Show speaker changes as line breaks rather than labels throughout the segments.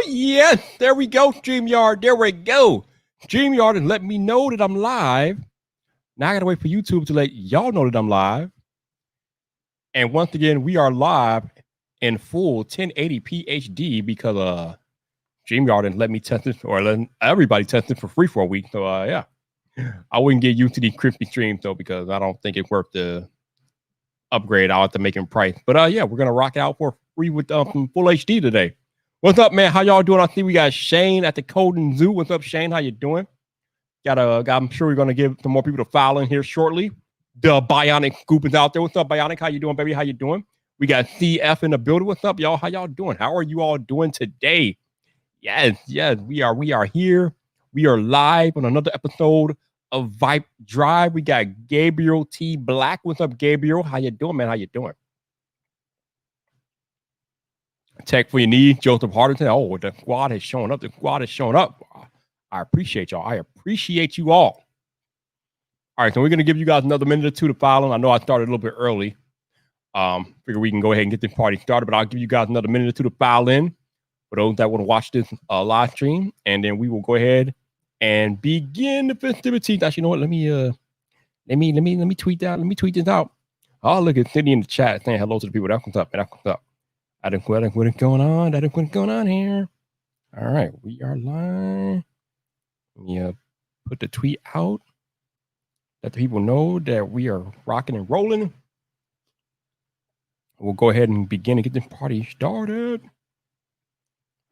yes, there we go, StreamYard. There we go. StreamYard and let me know that I'm live. Now I gotta wait for YouTube to let y'all know that I'm live. And once again, we are live in full 1080p HD because StreamYard didn't let me test it or let everybody test it for free for a week. So yeah. I wouldn't get used to these crispy streams though, because I don't think it's worth the upgrade. I'll have to make it price. But yeah, we're gonna rock it out for free with full HD today. What's up, man? How y'all doing? I see we got Shane at the Golden Zoo. What's up, Shane? How you doing? I'm sure we're gonna give some more people to file in here shortly. The Bionic Scoop is out there. What's up, Bionic? How you doing, baby? How you doing? We got CF in the building. What's up, y'all? How y'all doing? How are you all doing today? Yes, we are here. We are live on another episode of VypDrive. We got Gabriel T. Black. What's up, Gabriel? How you doing, man? How you doing? Tech for your need, Joseph Hardington. Oh, the squad has shown up. The squad has shown up. I appreciate y'all. I appreciate you all. All right, so we're going to give you guys another minute or two to file in. I know I started a little bit early. Figure we can go ahead and get this party started, but I'll give you guys another minute or two to file in for those that want to watch this live stream, and then we will go ahead and begin the festivities. Actually, you know what? Let me tweet that. Let me tweet this out. Oh, look at Sidney in the chat saying hello to the people. That comes up, man. That comes up. I didn't quit. What's going on? What's going on here? All right, we are live. Yeah, put the tweet out. Let the people know that we are rocking and rolling. We'll go ahead and begin to get this party started.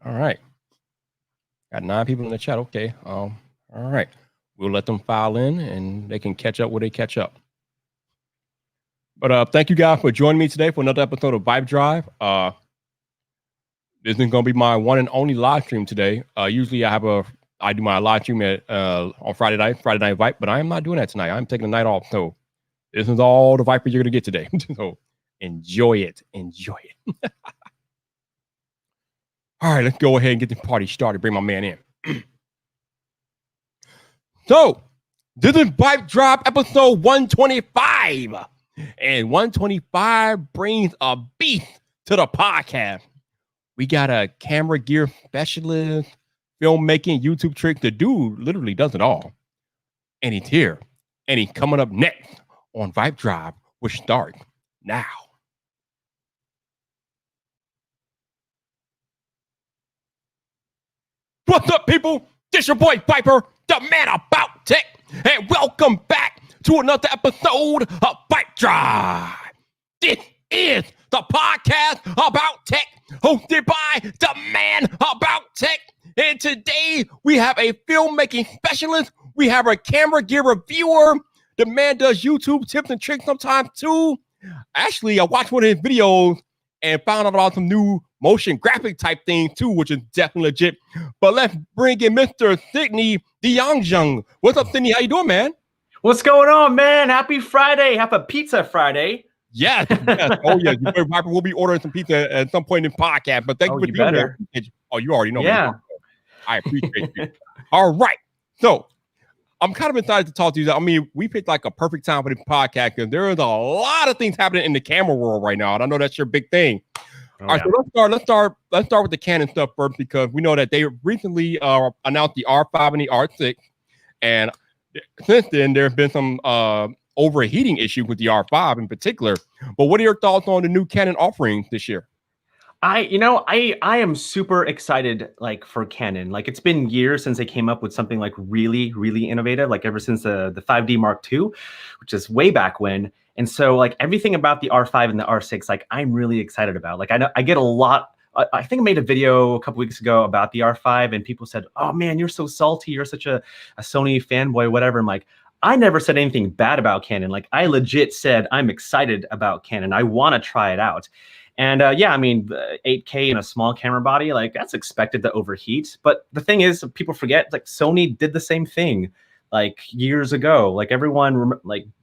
All right. Got 9 people in the chat. Okay. All right. We'll let them file in and they can catch up where they catch up. But thank you guys for joining me today for another episode of VypDrive. This is going to be my one and only live stream today. Usually I do my live stream on Friday Night Vipe, but I am not doing that tonight. I'm taking the night off. So this is all the Viper you're going to get today. So enjoy it. Enjoy it. All right, let's go ahead and get the party started. Bring my man in. So this is VypDrive episode 125. And 125 brings a beast to the podcast. We got a camera gear specialist, filmmaking, YouTube trick. The dude literally does it all. And he's here. And he's coming up next on VypDrive, which starts now. What's up, people? This your boy Viper, the man about tech. And welcome back to another episode of VypDrive. This is the podcast about tech, hosted by the man about tech. And today we have a filmmaking specialist. We have a camera gear reviewer. The man does YouTube tips and tricks sometimes too. Actually, I watched one of his videos and found out about some new motion graphic type things too, which is definitely legit. But let's bring in Mr. Sidney Diongzon. What's up, Sidney? How you doing, man?
What's going on, man? Happy Friday. Happy Pizza Friday.
Yes. Oh, yeah. Viper will be ordering some pizza at some point in the podcast. But thank you for being here. Oh, you already know.
Yeah.
Man. I appreciate you. All right. So I'm kind of excited to talk to you. I mean, we picked like a perfect time for this podcast because there is a lot of things happening in the camera world right now. And I know that's your big thing. All right, so let's start with the Canon stuff first, because we know that they recently announced the R5 and the R6, and since then there have been some overheating issues with the R5 in particular. But what are your thoughts on the new Canon offerings this year?
I am super excited, like, for Canon. Like, it's been years since they came up with something like really, really innovative, like ever since the 5D Mark II, which is way back when. And so, like, everything about the R5 and the R6, like, I'm really excited about. Like, I get a lot. I think I made a video a couple weeks ago about the R5, and people said, "Oh man, you're so salty. You're such a Sony fanboy, whatever." I'm like, I never said anything bad about Canon. Like, I legit said I'm excited about Canon. I want to try it out. And yeah, I mean, 8K in a small camera body, like, that's expected to overheat. But the thing is, people forget, like, Sony did the same thing like years ago. Like, everyone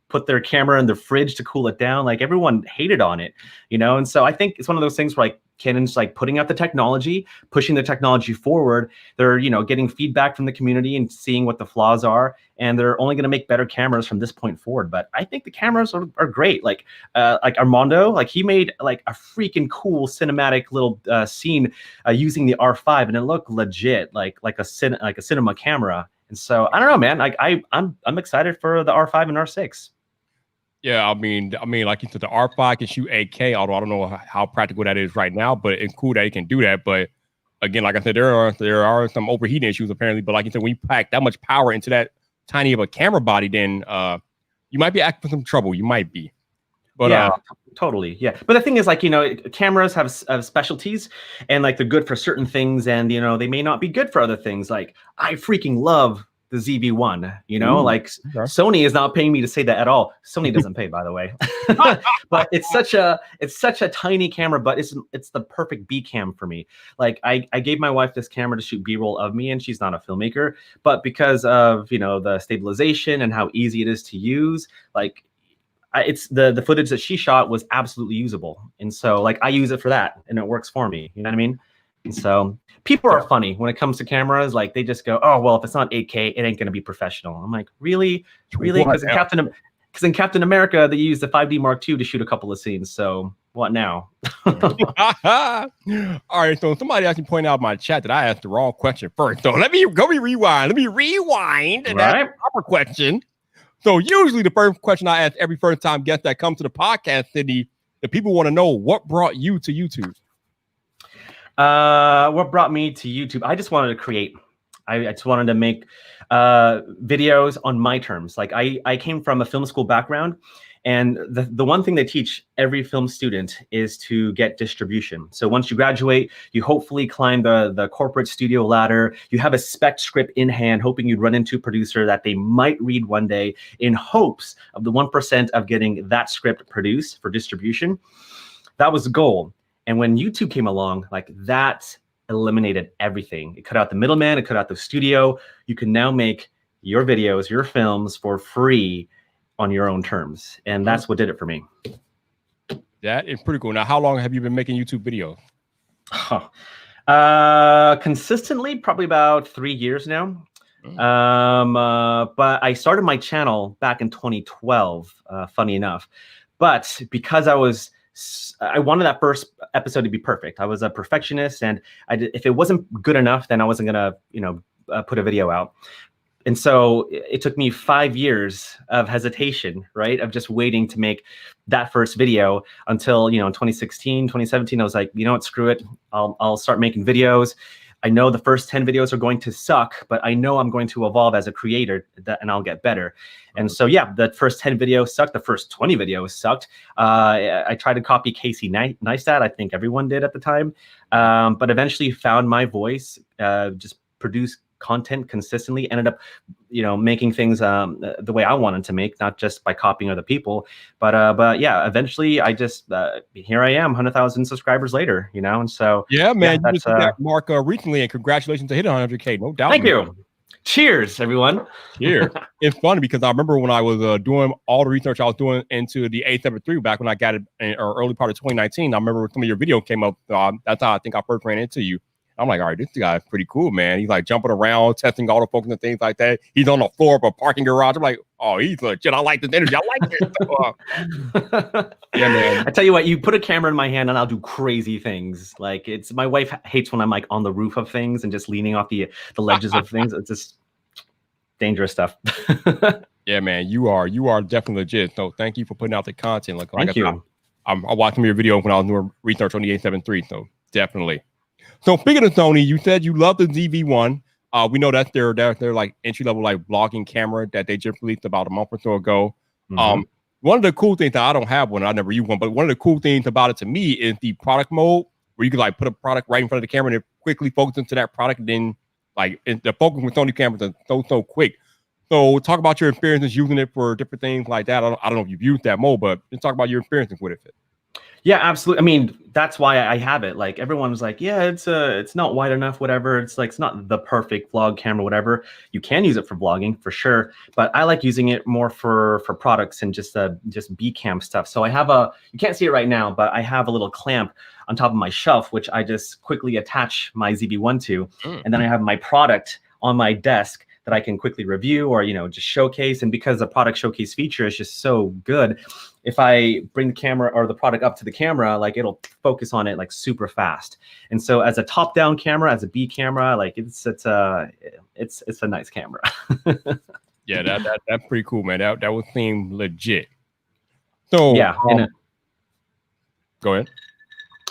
put their camera in the fridge to cool it down. Like, everyone hated on it, you know? And so I think it's one of those things where, like, Canon's like putting out the technology, pushing the technology forward. They're, you know, getting feedback from the community and seeing what the flaws are, and they're only going to make better cameras from this point forward. But I think the cameras are great. Like Armando, like he made like a freaking cool cinematic little scene using the R5, and it looked legit, like a cinema camera. And so I don't know, man. Like I'm excited for the R5 and R6.
Yeah, I mean, like you said, the R5 can shoot 8K, although I don't know how practical that is right now, but it's cool that it can do that. But again, like I said, there are some overheating issues apparently. But like you said, when you pack that much power into that tiny of a camera body, then you might be asking for some trouble. You might be. But
yeah, totally. Yeah. But the thing is, like, you know, cameras have specialties, and like they're good for certain things, and, you know, they may not be good for other things. Like, I freaking love the ZV-1, you know, like Sony is not paying me to say that at all. Sony doesn't pay, by the way. But it's such a tiny camera, but it's the perfect B cam for me. Like I gave my wife this camera to shoot B-roll of me, and she's not a filmmaker, but because of, you know, the stabilization and how easy it is to use, like it's the footage that she shot was absolutely usable. And so like I use it for that, and it works for me. You know what I mean? And so people are funny when it comes to cameras. Like they just go, oh, well, if it's not 8K, it ain't going to be professional. I'm like, really? Because in Captain America, they used the 5D Mark II to shoot a couple of scenes. So what now?
All right. So somebody actually pointed out in my chat that I asked the wrong question first. So let me rewind. Let me rewind and ask the proper question. So usually the first question I ask every first time guest that comes to the podcast, Sidney, the people want to know what brought you to YouTube.
What brought me to YouTube? I just wanted to create. I just wanted to make videos on my terms. Like I came from a film school background, and the one thing they teach every film student is to get distribution. So once you graduate, you hopefully climb the corporate studio ladder. You have a spec script in hand, hoping you'd run into a producer that they might read one day, in hopes of the 1% of getting that script produced for distribution. That was the goal. And when YouTube came along, like that eliminated everything. It cut out the middleman, it cut out the studio. You can now make your videos, your films for free on your own terms. And that's what did it for me.
That is pretty cool. Now, how long have you been making YouTube videos?
Consistently, probably about 3 years now. But I started my channel back in 2012, funny enough. But because I wanted that first episode to be perfect. I was a perfectionist, and if it wasn't good enough, then I wasn't gonna, you know, put a video out. And so it took me 5 years of hesitation, right? Of just waiting to make that first video until, you know, in 2016, 2017, I was like, you know what, screw it. I'll start making videos. I know the first 10 videos are going to suck, but I know I'm going to evolve as a creator, and I'll get better. And so, yeah, the first 10 videos sucked. The first 20 videos sucked. I tried to copy Casey Neistat. I think everyone did at the time. But eventually found my voice, just produced content consistently, ended up, you know, making things the way I wanted to make, not just by copying other people. But yeah, eventually I just, here I am, 100,000 subscribers later, you know? And so,
yeah, man, you just hit that mark recently, and congratulations to hitting 100K, no doubt.
Thank you. Cheers, everyone.
Cheers. It's funny because I remember when I was doing all the research I was doing into the A73 back when I got it in early part of 2019. I remember some of your video came up. That's how I think I first ran into you. I'm like, all right, this guy's pretty cool, man. He's like jumping around, testing autofocus and things like that. He's on the floor of a parking garage. I'm like, oh, he's legit. I like this energy. I like this. Yeah, man.
I tell you what, you put a camera in my hand and I'll do crazy things. Like my wife hates when I'm like on the roof of things and just leaning off the ledges of things. It's just dangerous stuff.
Yeah, man, you are definitely legit. So thank you for putting out the content.
Thank you.
I watched some of your videos when I was doing research on the A73. So definitely. So speaking of Sony, you said you love the ZV-1. We know that they're like entry-level like vlogging camera that they just released about a month or so ago. One of the cool things that I don't have one, I never use one, but one of the cool things about it to me is the product mode, where you can like put a product right in front of the camera and it quickly focus into that product. And then like the focus with Sony cameras is so quick. So talk about your experiences using it for different things like that. I don't know if you've used that mode, but just talk about your experiences with it.
Yeah, absolutely. I mean, that's why I have it. Like everyone's like, yeah, it's not wide enough, whatever. It's like it's not the perfect vlog camera, whatever. You can use it for vlogging for sure, but I like using it more for products and just B cam stuff. So I have you can't see it right now, but I have a little clamp on top of my shelf, which I just quickly attach my ZB-1 to, and then I have my product on my desk that I can quickly review or just showcase. And because the product showcase feature is just so good, if I bring the camera or the product up to the camera, like it'll focus on it like super fast. And so as a top-down camera, as a B camera, like it's a nice camera.
Yeah, that's pretty cool, man. That would seem legit. So
yeah,
go ahead.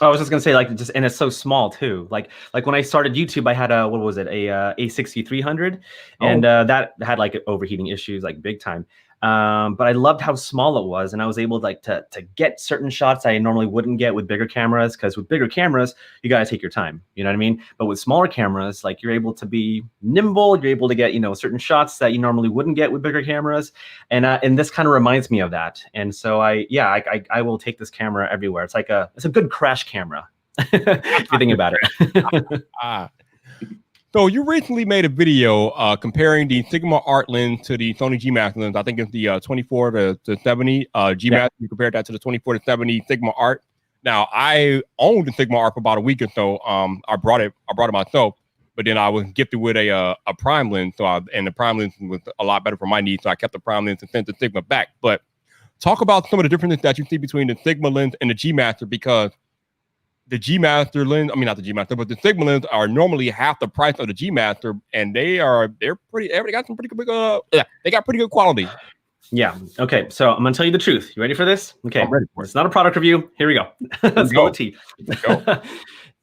I was just gonna say, like, and it's so small too. Like when I started YouTube, I had a what was it, a A6300, and that had like overheating issues, like big time. But I loved how small it was, and I was able to get certain shots I normally wouldn't get with bigger cameras, because with bigger cameras, you gotta take your time. You know what I mean? But with smaller cameras, like you're able to be nimble, you're able to get certain shots that you normally wouldn't get with bigger cameras, and this kind of reminds me of that. And so I will take this camera everywhere. It's like it's a good crash camera if you think about it.
So you recently made a video comparing the Sigma Art lens to the Sony G Master lens. I think it's the 24 to 70 G Master. You compared that to the 24 to 70 Sigma Art. Now I owned the Sigma Art for about a week or so. I brought it myself, but then I was gifted with a prime lens. And the prime lens was a lot better for my needs, so I kept the prime lens and sent the Sigma back. But talk about some of the differences that you see between the Sigma lens and the G Master, because the G Master lens, I mean not the G Master, but the Sigma lens are normally half the price of the G Master, and they're pretty. They got some pretty good. They got pretty good quality.
Yeah. Okay. So I'm gonna tell you the truth. You ready for this? Okay.
I'm ready for it.
It's not a product review. Here we go. Let's go with tea.
Let's go.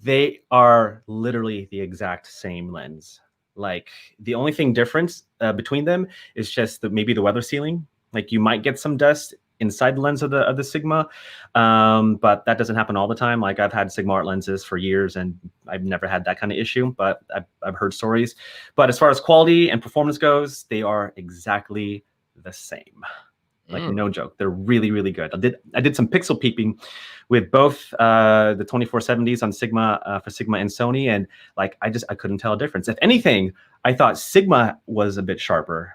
They are literally the exact same lens. Like the only thing different between them is just maybe the weather sealing. Like you might get some dust inside the lens of the Sigma, but that doesn't happen all the time. Like I've had Sigma Art lenses for years and I've never had that kind of issue, but I've heard stories. But as far as quality and performance goes, they are exactly the same. Like no joke, they're really, really good. I did some pixel peeping with both the 2470s on Sigma for Sigma and Sony, and like I couldn't tell a difference. If anything, I thought Sigma was a bit sharper,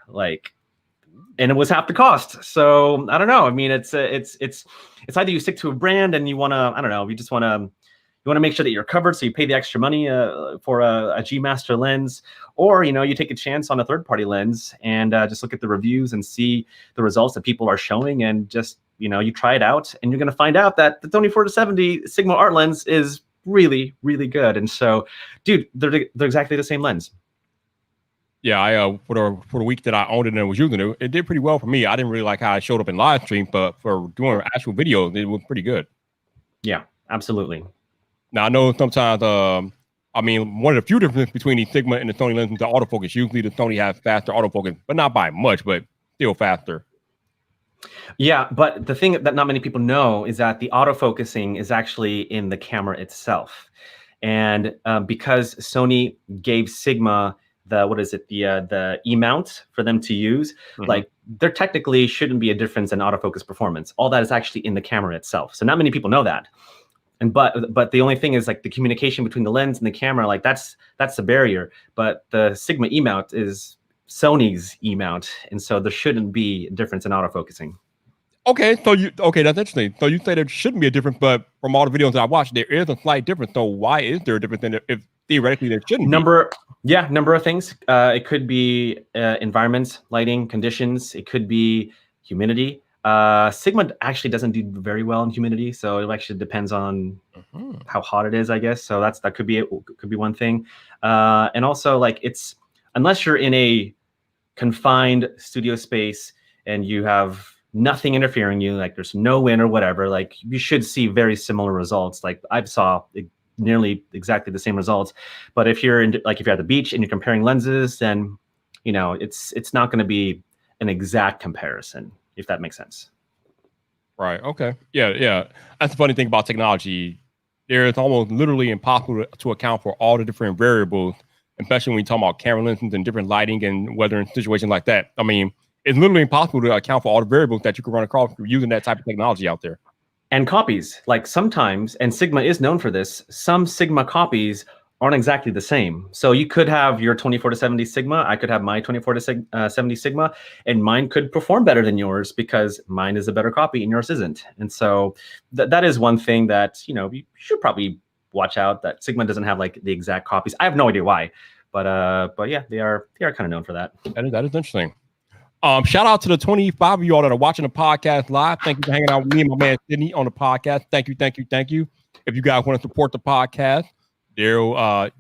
and it was half the cost. So I don't know. I mean, it's either you stick to a brand and you want to, I don't know, you want to make sure that you're covered, so you pay the extra money for a G Master lens, or you take a chance on a third-party lens and just look at the reviews and see the results that people are showing, and just you try it out, and you're going to find out that the 24 to 70 Sigma Art lens is really, really good. And so, dude, they're exactly the same lens.
Yeah, for the week that I owned it and was using it, it did pretty well for me. I didn't really like how it showed up in live stream, but for doing actual videos, it was pretty good.
Yeah, absolutely.
Now I know sometimes, I mean, one of the few differences between the Sigma and the Sony lens is the autofocus. Usually the Sony has faster autofocus, but not by much, but still faster.
Yeah, but the thing that not many people know is that the autofocusing is actually in the camera itself. And because Sony gave Sigma the E mount for them to use, like there technically shouldn't be a difference in autofocus performance. All that is actually in the camera itself. So not many people know that. And but the only thing is like the communication between the lens and the camera, like that's the barrier. But the Sigma E mount is Sony's E mount, and so there shouldn't be a difference in autofocusing.
Okay, that's interesting. So you say there shouldn't be a difference, but from all the videos that I watched, there is a slight difference. So why is there a difference if theoretically there shouldn't be?
Number of things. It could be environments, lighting, conditions. It could be humidity. Sigma actually doesn't do very well in humidity, so it actually depends on how hot it is, I guess. So that could be one thing. And also, like, it's unless you're in a confined studio space and you have nothing interfering you, like there's no wind or whatever, like you should see very similar results. Like I saw nearly exactly the same results. But if you're if you're at the beach and you're comparing lenses, then it's not going to be an exact comparison, if that makes sense.
Right. Okay. Yeah. That's the funny thing about technology. It's almost literally impossible to account for all the different variables, especially when you talk about camera lenses and different lighting and weather and situations like that. I mean, it's literally impossible to account for all the variables that you can run across using that type of technology out there.
And copies, like sometimes, and Sigma is known for this, some Sigma copies aren't exactly the same. So you could have your 24-70 Sigma, I could have my 24-70 Sigma, and mine could perform better than yours because mine is a better copy and yours isn't. And so that is one thing that, you should probably watch out, that Sigma doesn't have like the exact copies. I have no idea why, but yeah, they are kind of known for that.
That is interesting. Shout out to the 25 of y'all that are watching the podcast live. Thank you for hanging out with me and my man Sidney on the podcast. Thank you. If you guys want to support the podcast, there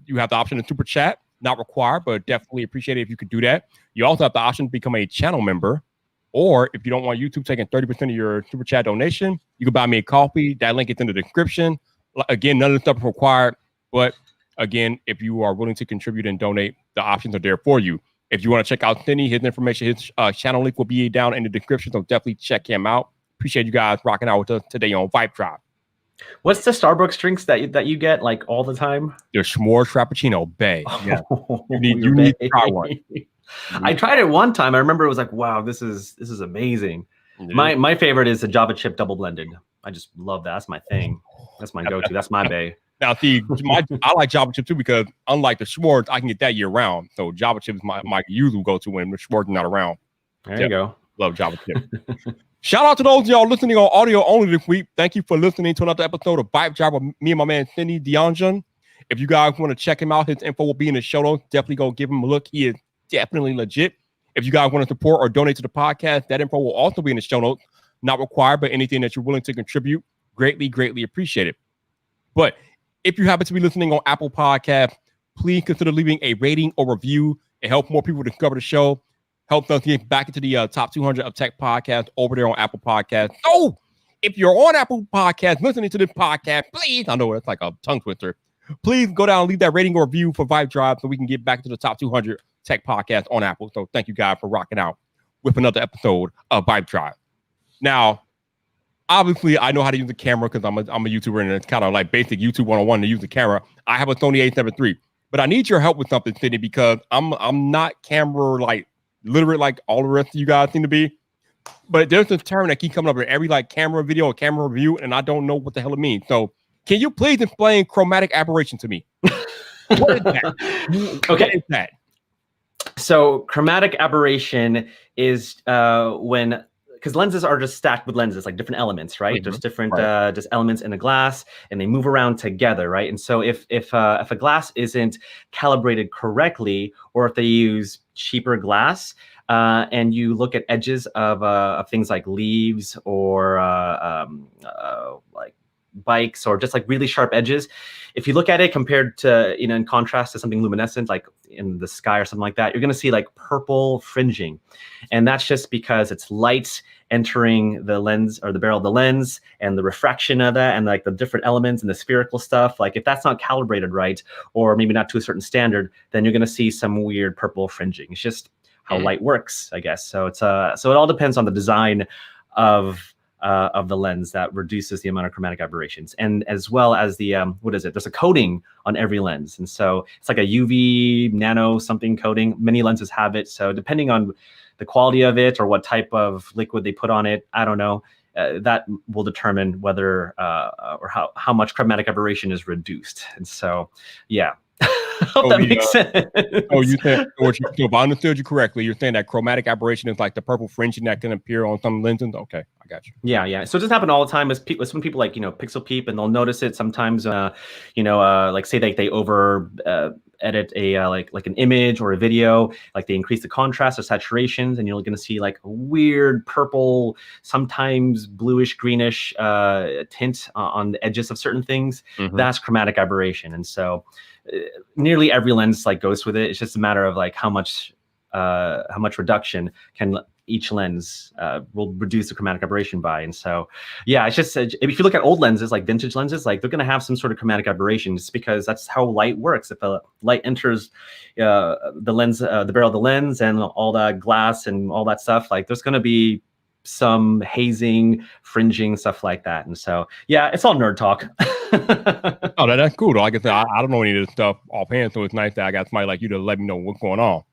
you have the option to super chat. Not required, but definitely appreciate it if you could do that. You also have the option to become a channel member, or if you don't want YouTube taking 30% of your super chat donation, you can buy me a coffee. That link is in the description. Again, none of the stuff is required, but again, if you are willing to contribute and donate, the options are there for you. If you want to check out Sidney, his information, his channel link will be down in the description, so definitely check him out. Appreciate you guys rocking out with us today on VypDrive.
What's the Starbucks drinks that you get like all the time?
The S'more Frappuccino Bay. Yeah. You need to try one.
I tried it one time. I remember it was like, wow, this is amazing. Yeah. My favorite is the Java chip double blended. I just love that. That's my thing. That's my go-to. That's my bay.
Now, see, I like Java chip too because unlike the S'mores, I can get that year round. So Java chip is my usual go-to when the S'mores are not around.
There you go.
Love Java chip. Shout out to those of y'all listening on audio only this week. Thank you for listening to another episode of VypDrive with me and my man Sidney Diongzon. If you guys want to check him out, his info will be in the show notes. Definitely go give him a look. He is definitely legit. If you guys want to support or donate to the podcast, that info will also be in the show notes. Not required, but anything that you're willing to contribute, greatly appreciate it. But if you happen to be listening on Apple Podcasts, please consider leaving a rating or review. It helps more people discover the show. Helps us get back into the top 200 of tech podcasts over there on Apple Podcasts. So if you're on Apple Podcasts listening to this podcast, please, I know it's like a tongue twister, please go down and leave that rating or review for VypDrive so we can get back to the top 200 tech podcasts on Apple. So thank you guys for rocking out with another episode of VypDrive. Now, obviously, I know how to use the camera because I'm a YouTuber and it's kind of like basic YouTube 101 to use the camera. I have a Sony A7 III, but I need your help with something, Sidney, because I'm not camera like literate like all the rest of you guys seem to be. But there's this term that keeps coming up in every like camera video or camera review, and I don't know what the hell it means. So can you please explain chromatic aberration to me? What is that?
Okay.
What is that?
So chromatic aberration is when, because lenses are just stacked with lenses, like different elements, right?
Mm-hmm.
There's different just elements in a glass, and they move around together, right? And so if a glass isn't calibrated correctly, or if they use cheaper glass, and you look at edges of things like leaves or like bikes or just like really sharp edges, if you look at it compared to, in contrast to something luminescent like in the sky or something like that, you're going to see like purple fringing. And that's just because it's light entering the lens or the barrel of the lens and the refraction of that and like the different elements and the spherical stuff. Like if that's not calibrated right, or maybe not to a certain standard, then you're going to see some weird purple fringing. It's just how light works, I guess. So it's so it all depends on the design of the lens that reduces the amount of chromatic aberrations, and as well as the what is it? There's a coating on every lens, and so it's like a UV nano something coating. Many lenses have it, so depending on the quality of it or what type of liquid they put on it, I don't know. That will determine whether or how much chromatic aberration is reduced. And so, yeah. Hope that makes sense.
You said, so if I understood you correctly, you're saying that chromatic aberration is like the purple fringing that can appear on some lenses. Okay, I got you.
Yeah. So it doesn't happen all the time. As some people like pixel peep, and they'll notice it sometimes. Like say they over edit a like an image or a video, like they increase the contrast or saturations, and you're going to see like a weird purple, sometimes bluish greenish tint on the edges of certain things. Mm-hmm. That's chromatic aberration, and so nearly every lens like goes with it. It's just a matter of like how much reduction can each lens will reduce the chromatic aberration by. And so, yeah, it's just if you look at old lenses, like vintage lenses, like they're going to have some sort of chromatic aberration, just because that's how light works. If a light enters the lens, the barrel of the lens, and all that glass and all that stuff, like there's going to be some hazing, fringing, stuff like that. And so, yeah, it's all nerd talk.
Oh, that's cool though. Like I said, I don't know any of this stuff offhand, so it's nice that I got somebody like you to let me know what's going on.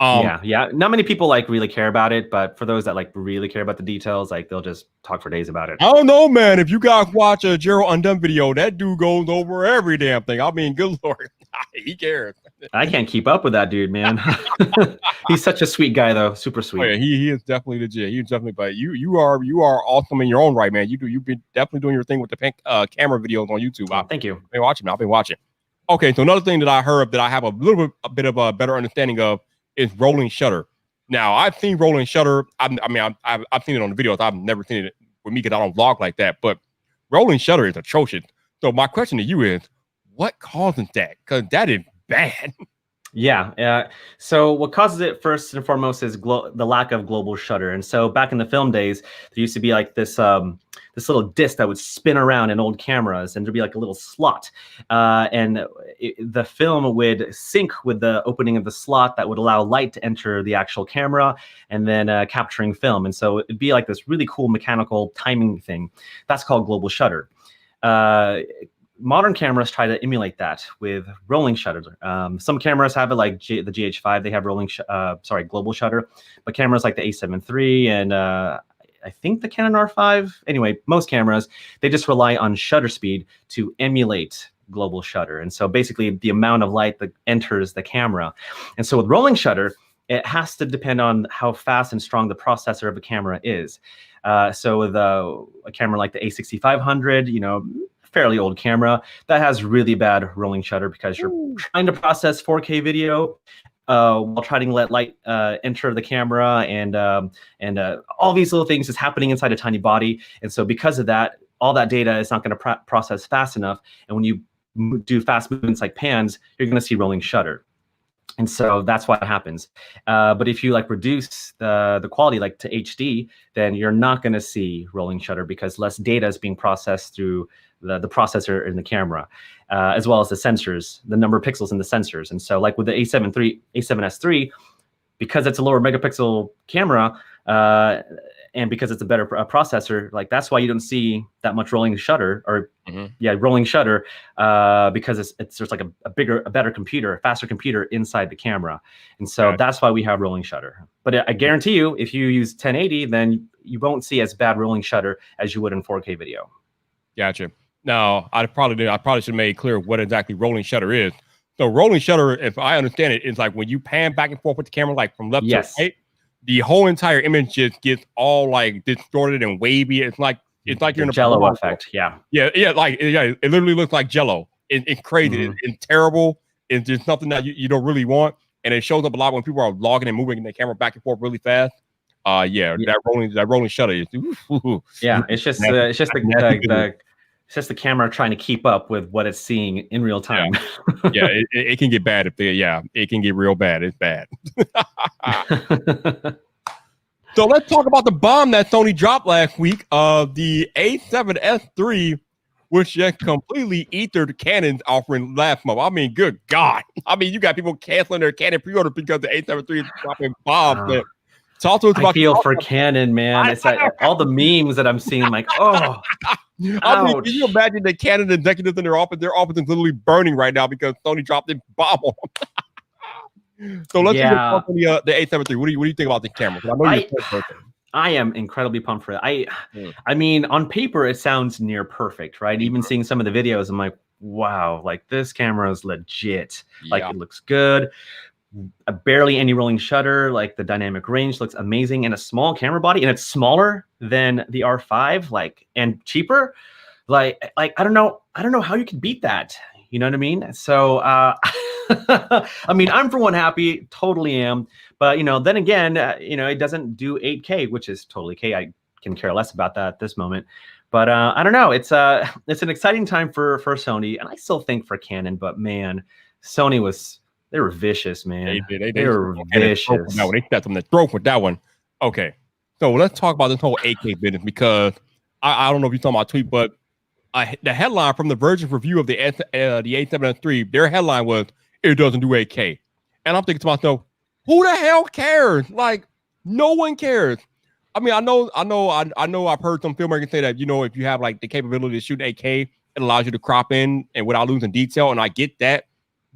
Yeah. Not many people like really care about it, but for those that like really care about the details, like they'll just talk for days about it.
I don't know, man. If you guys watch a Gerald Undone video, that dude goes over every damn thing. I mean, good Lord, he cares.
I can't keep up with that dude, man. He's such a sweet guy, though. Super sweet.
Oh, yeah, he is definitely legit. He's definitely, but you are awesome in your own right, man. You've been definitely doing your thing with the camera videos on YouTube.
Thank you.
I've been watching. Okay, so another thing that I heard that I have a bit of a better understanding of is rolling shutter. Now, I've seen rolling shutter. I've seen it on the videos. I've never seen it with me because I don't vlog like that. But rolling shutter is atrocious. So my question to you is, what causes that? Because that is bad.
Yeah. So what causes it first and foremost is the lack of global shutter. And so back in the film days, there used to be like this little disc that would spin around in old cameras, and there'd be like a little slot, and the film would sync with the opening of the slot that would allow light to enter the actual camera, and then capturing film. And so it'd be like this really cool mechanical timing thing. That's called global shutter. Modern cameras try to emulate that with rolling shutter. Some cameras have it, like the GH5, they have global shutter. But cameras like the A7 III and I think the Canon R5, anyway, most cameras, they just rely on shutter speed to emulate global shutter. And so basically the amount of light that enters the camera. And so with rolling shutter, it has to depend on how fast and strong the processor of a camera is. So with a camera like the A6500, fairly old camera, that has really bad rolling shutter because you're trying to process 4K video while trying to let light enter the camera, and all these little things is happening inside a tiny body. And so because of that, all that data is not going to process fast enough. And when you do fast movements like pans, you're going to see rolling shutter. And so that's what happens. But if you like reduce the quality like to HD, then you're not going to see rolling shutter because less data is being processed through the processor in the camera, as well as the sensors, the number of pixels in the sensors. And so like with the A7S III, because it's a lower megapixel camera, and because it's a better processor, like that's why you don't see that much rolling shutter, or rolling shutter, because there's like a better computer, a faster computer inside the camera. And so that's why we have rolling shutter. But I guarantee you, if you use 1080, then you won't see as bad rolling shutter as you would in 4K video.
Gotcha. Now, I probably should have made clear what exactly rolling shutter is. So rolling shutter, if I understand it, is like when you pan back and forth with the camera, like from left to right, the whole entire image just gets all like distorted and wavy. It's like you're in a
Jello effect. Yeah.
It literally looks like Jello. It's crazy. It's terrible. It's just something that you don't really want, and it shows up a lot when people are logging and moving the camera back and forth really fast. That rolling shutter is.
It's just the camera trying to keep up with what it's seeing in real time.
It can get bad it can get real bad. It's bad. So let's talk about the bomb that Sony dropped last week. The A7S III, which just completely ethered Canon's offering last month. I mean, good God. I mean, you got people canceling their Canon pre-order because the A7 III is dropping bombs. Talk to us about.
I feel for Canon, man. It's like all the memes that I'm seeing, like, oh.
I mean, can you imagine the Canon executives in their office is literally burning right now because Sony dropped a bomb on them. So let's talk about the A7 III. What do you think about the camera? I know you're
I am incredibly pumped for it. I mean, on paper, it sounds near perfect, right? Even seeing some of the videos, I'm like, wow, like this camera is legit. Like it looks good. Barely any rolling shutter. Like the dynamic range looks amazing, and a small camera body, and it's smaller than the R5, like, and cheaper. Like I don't know how you can beat that. You know what I mean? So I mean, I'm for one happy, totally am. But then again, it doesn't do 8K, which is totally okay. I can care less about that at this moment. But I don't know. It's an exciting time for Sony, and I still think for Canon. But man, Sony they were vicious, man. They were vicious.
They stepped on the throat with that one. Okay, so let's talk about this whole 8K business, because I don't know if you saw my tweet, but the headline from the Verge's review of the A7S III, their headline was, "It doesn't do 8K," and I'm thinking to myself, who the hell cares? Like, no one cares. I mean, I know. I've heard some filmmakers say that if you have like the capability to shoot 8K, it allows you to crop in and without losing detail, and I get that.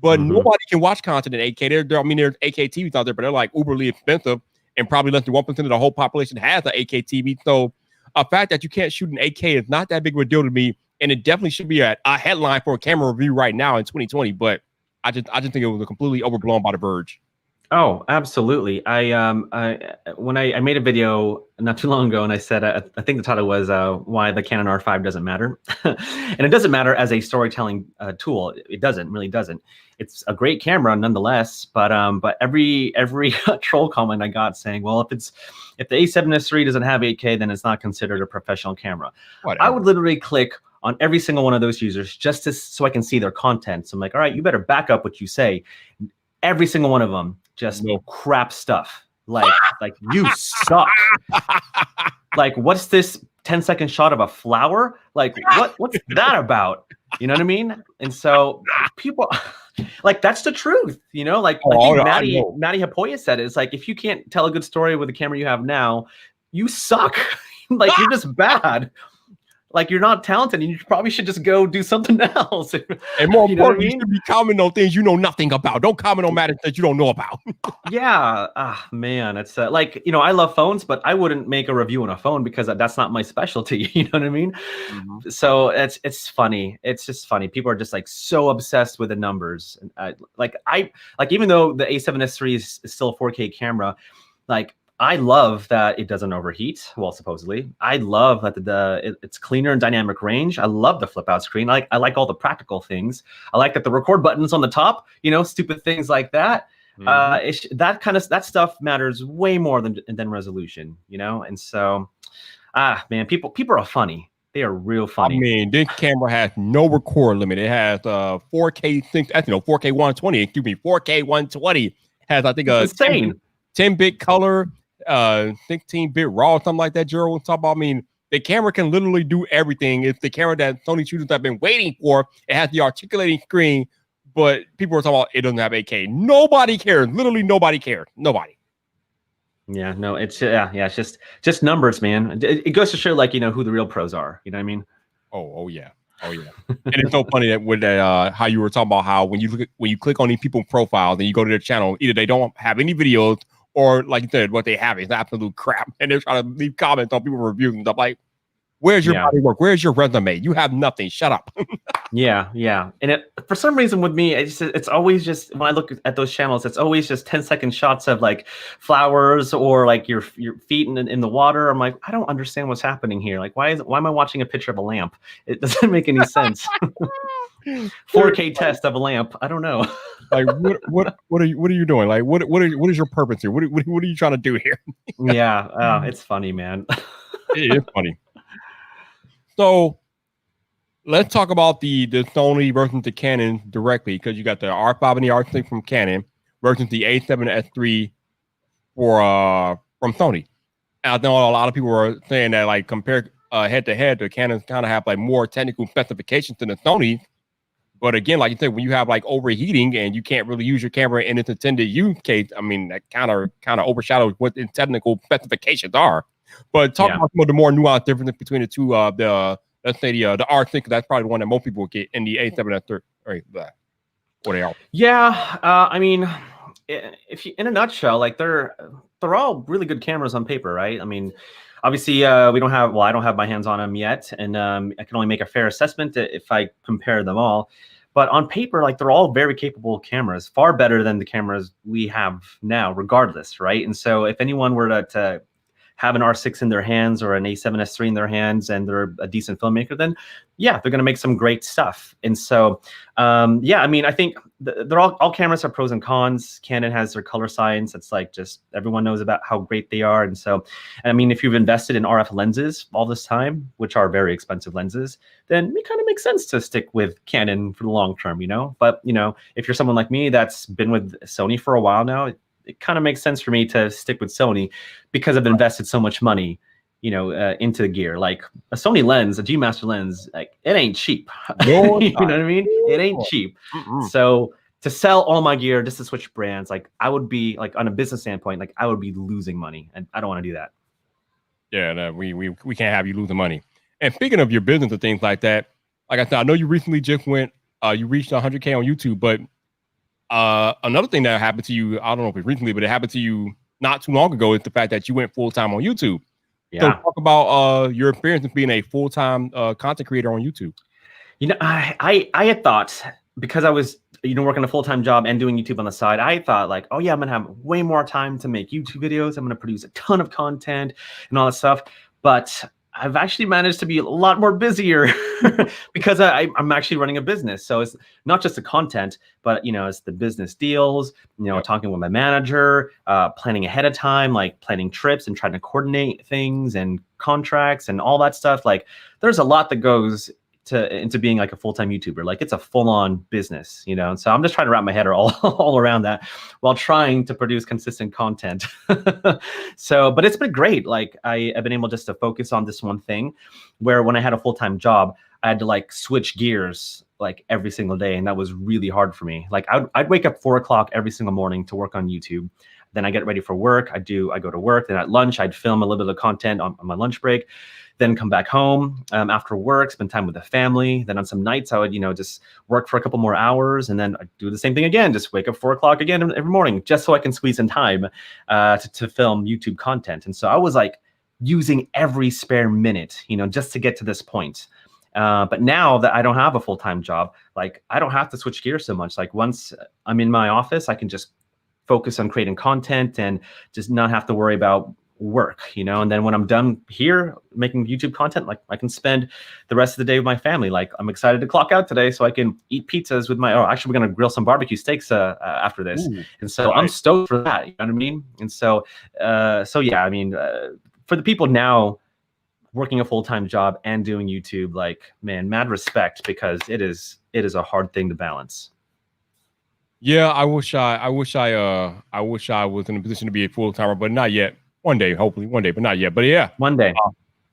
but nobody can watch content in 8K. I mean, there's 8K TVs out there, but they're like uberly expensive, and probably less than 1% of the whole population has an 8K TV. So a fact that you can't shoot in 8K is not that big of a deal to me, and it definitely should be a headline for a camera review right now in 2020. But I just think it was completely overblown by The Verge.
Oh, absolutely. When I made a video not too long ago, and I said I think the title was why the Canon R5 doesn't matter, and it doesn't matter as a storytelling tool. It really doesn't. It's a great camera nonetheless, but every troll comment I got saying, well, if the A7S III doesn't have 8K, then it's not considered a professional camera. Whatever. I would literally click on every single one of those users just so I can see their content. So I'm like, all right, you better back up what you say. Every single one of them just crap stuff. Like you suck. Like, what's this 10-second shot of a flower? Like, what's that about? You know what I mean? And so people, like, that's the truth. You know, like I think Maddie Hapoya said it. It's like, if you can't tell a good story with the camera you have now, you suck. Like, you're just bad. Like, you're not talented, and you probably should just go do something else.
And more importantly, you should be commenting on things you know nothing about. Don't comment on matters that you don't know about.
Yeah. Man, it's like, you know, I love phones, but I wouldn't make a review on a phone because that's not my specialty. You know what I mean? Mm-hmm. So it's funny. It's just funny. People are just like so obsessed with the numbers. And even though the A7S III is still a 4K camera, like, I love that it doesn't overheat. Well, supposedly, I love that it's cleaner and dynamic range. I love the flip out screen. I like all the practical things. I like that the record button's on the top. You know, stupid things like that. Mm-hmm. That stuff matters way more than resolution. You know, and so, man, people are funny. They are real funny.
I mean, this camera has no record limit. It has 4K 4K 120. Excuse me, 4K 120 has, I think,
insane
10-bit color. 16-bit raw, something like that. Gerald was talking about. I mean, the camera can literally do everything. It's the camera that Sony shooters have been waiting for. It has the articulating screen, but people are talking about it doesn't have 8K. Nobody cares. Literally, nobody cares. Nobody.
Yeah, no, it's it's just numbers, man. It goes to show, like, you know, who the real pros are. You know what I mean?
Oh yeah. And it's so funny that with that how you were talking about how when you click on these people's profiles and you go to their channel, either they don't have any videos, or, like you said, what they have is absolute crap. And they're trying to leave comments on people's reviews and stuff like, where's your body work? Where's your resume? You have nothing. Shut up.
Yeah. And for some reason with me, it's always just, when I look at those channels, it's always just 10-second shots of like flowers or like your feet in the water. I'm like, I don't understand what's happening here. Like, why am I watching a picture of a lamp? It doesn't make any sense. 4K test of a lamp. I don't know.
Like, what are you doing? Like, what is your purpose here? What are you trying to do here?
Yeah, it's funny, man.
It is funny. So let's talk about the Sony versus the Canon directly, because you got the R5 and the R6 from Canon versus the A7S III from Sony. And I know a lot of people are saying that, like, compared head to head, the Canons kind of have like more technical specifications than the Sony. But again, like you said, when you have like overheating and you can't really use your camera in its intended use case, I mean, that kind of overshadows what the technical specifications are. But talk about some of the more nuanced differences between the two. Let's say the R6, that's probably the one that most people get, in the A7S III. What they are.
Yeah, I mean, if you, in a nutshell, like they're all really good cameras on paper, right? I mean, obviously, I don't have my hands on them yet, and I can only make a fair assessment if I compare them all. But on paper, like, they're all very capable cameras, far better than the cameras we have now, regardless, right? And so if anyone were to have an R6 in their hands or an A7S III in their hands and they're a decent filmmaker, then yeah, they're going to make some great stuff. And so, I mean, I think they're all cameras have pros and cons. Canon has their color science. It's like, just everyone knows about how great they are. And so, I mean, if you've invested in RF lenses all this time, which are very expensive lenses, then it kind of makes sense to stick with Canon for the long term, you know? But, you know, if you're someone like me that's been with Sony for a while now, it kind of makes sense for me to stick with Sony because I've invested so much money, you know, into the gear. Like a Sony lens, a G Master lens, like, it ain't cheap.
No,
you know what I mean? It ain't cheap. So to sell all my gear just to switch brands, like, I would be, like, on a business standpoint, like, I would be losing money, and I don't want to do that.
Yeah, no, we can't have you losing money. And speaking of your business and things like that, like I said, I know you recently just you reached 100K on YouTube, but Another thing that happened to you, I don't know if it's recently, but it happened to you not too long ago, is the fact that you went full-time on YouTube. So
Yeah.
talk about your experience of being a full-time content creator on YouTube.
You know, I had thought, because I was, working a full-time job and doing YouTube on the side, I thought like, oh yeah, I'm gonna have way more time to make YouTube videos. I'm gonna produce a ton of content and all that stuff. But I've actually managed to be a lot more busier because I'm actually running a business. So it's not just the content, but it's the business deals, talking with my manager, planning ahead of time, like planning trips and trying to coordinate things and contracts and all that stuff. Like there's a lot that goes into being like a full-time YouTuber. Like it's a full-on business, and so I'm just trying to wrap my head all around that while trying to produce consistent content. So, but it's been great. Like I've been able just to focus on this one thing, where when I had a full-time job, I had to like switch gears like every single day, and that was really hard for me. Like I'd wake up 4 o'clock every single morning to work on YouTube. Then I get ready for work. I go to work. Then at lunch, I'd film a little bit of content on my lunch break. Then come back home after work, spend time with the family. Then on some nights, I would, just work for a couple more hours, and then I'd do the same thing again. Just wake up 4 o'clock again every morning, just so I can squeeze in time to film YouTube content. And so I was like using every spare minute, just to get to this point. But now that I don't have a full-time job, like I don't have to switch gears so much. Like once I'm in my office, I can just focus on creating content and just not have to worry about work, and then when I'm done here making YouTube content, like I can spend the rest of the day with my family. Like I'm excited to clock out today so I can eat pizzas with actually we're gonna grill some barbecue steaks after this. Ooh, and so right. I'm stoked for that, you know what I mean? And so yeah, I mean, for the people now working a full-time job and doing YouTube, like, man, mad respect, because it is a hard thing to balance.
Yeah, I wish I was in a position to be a full-timer, but not yet. One day, hopefully one day, but not yet. But yeah,
one day.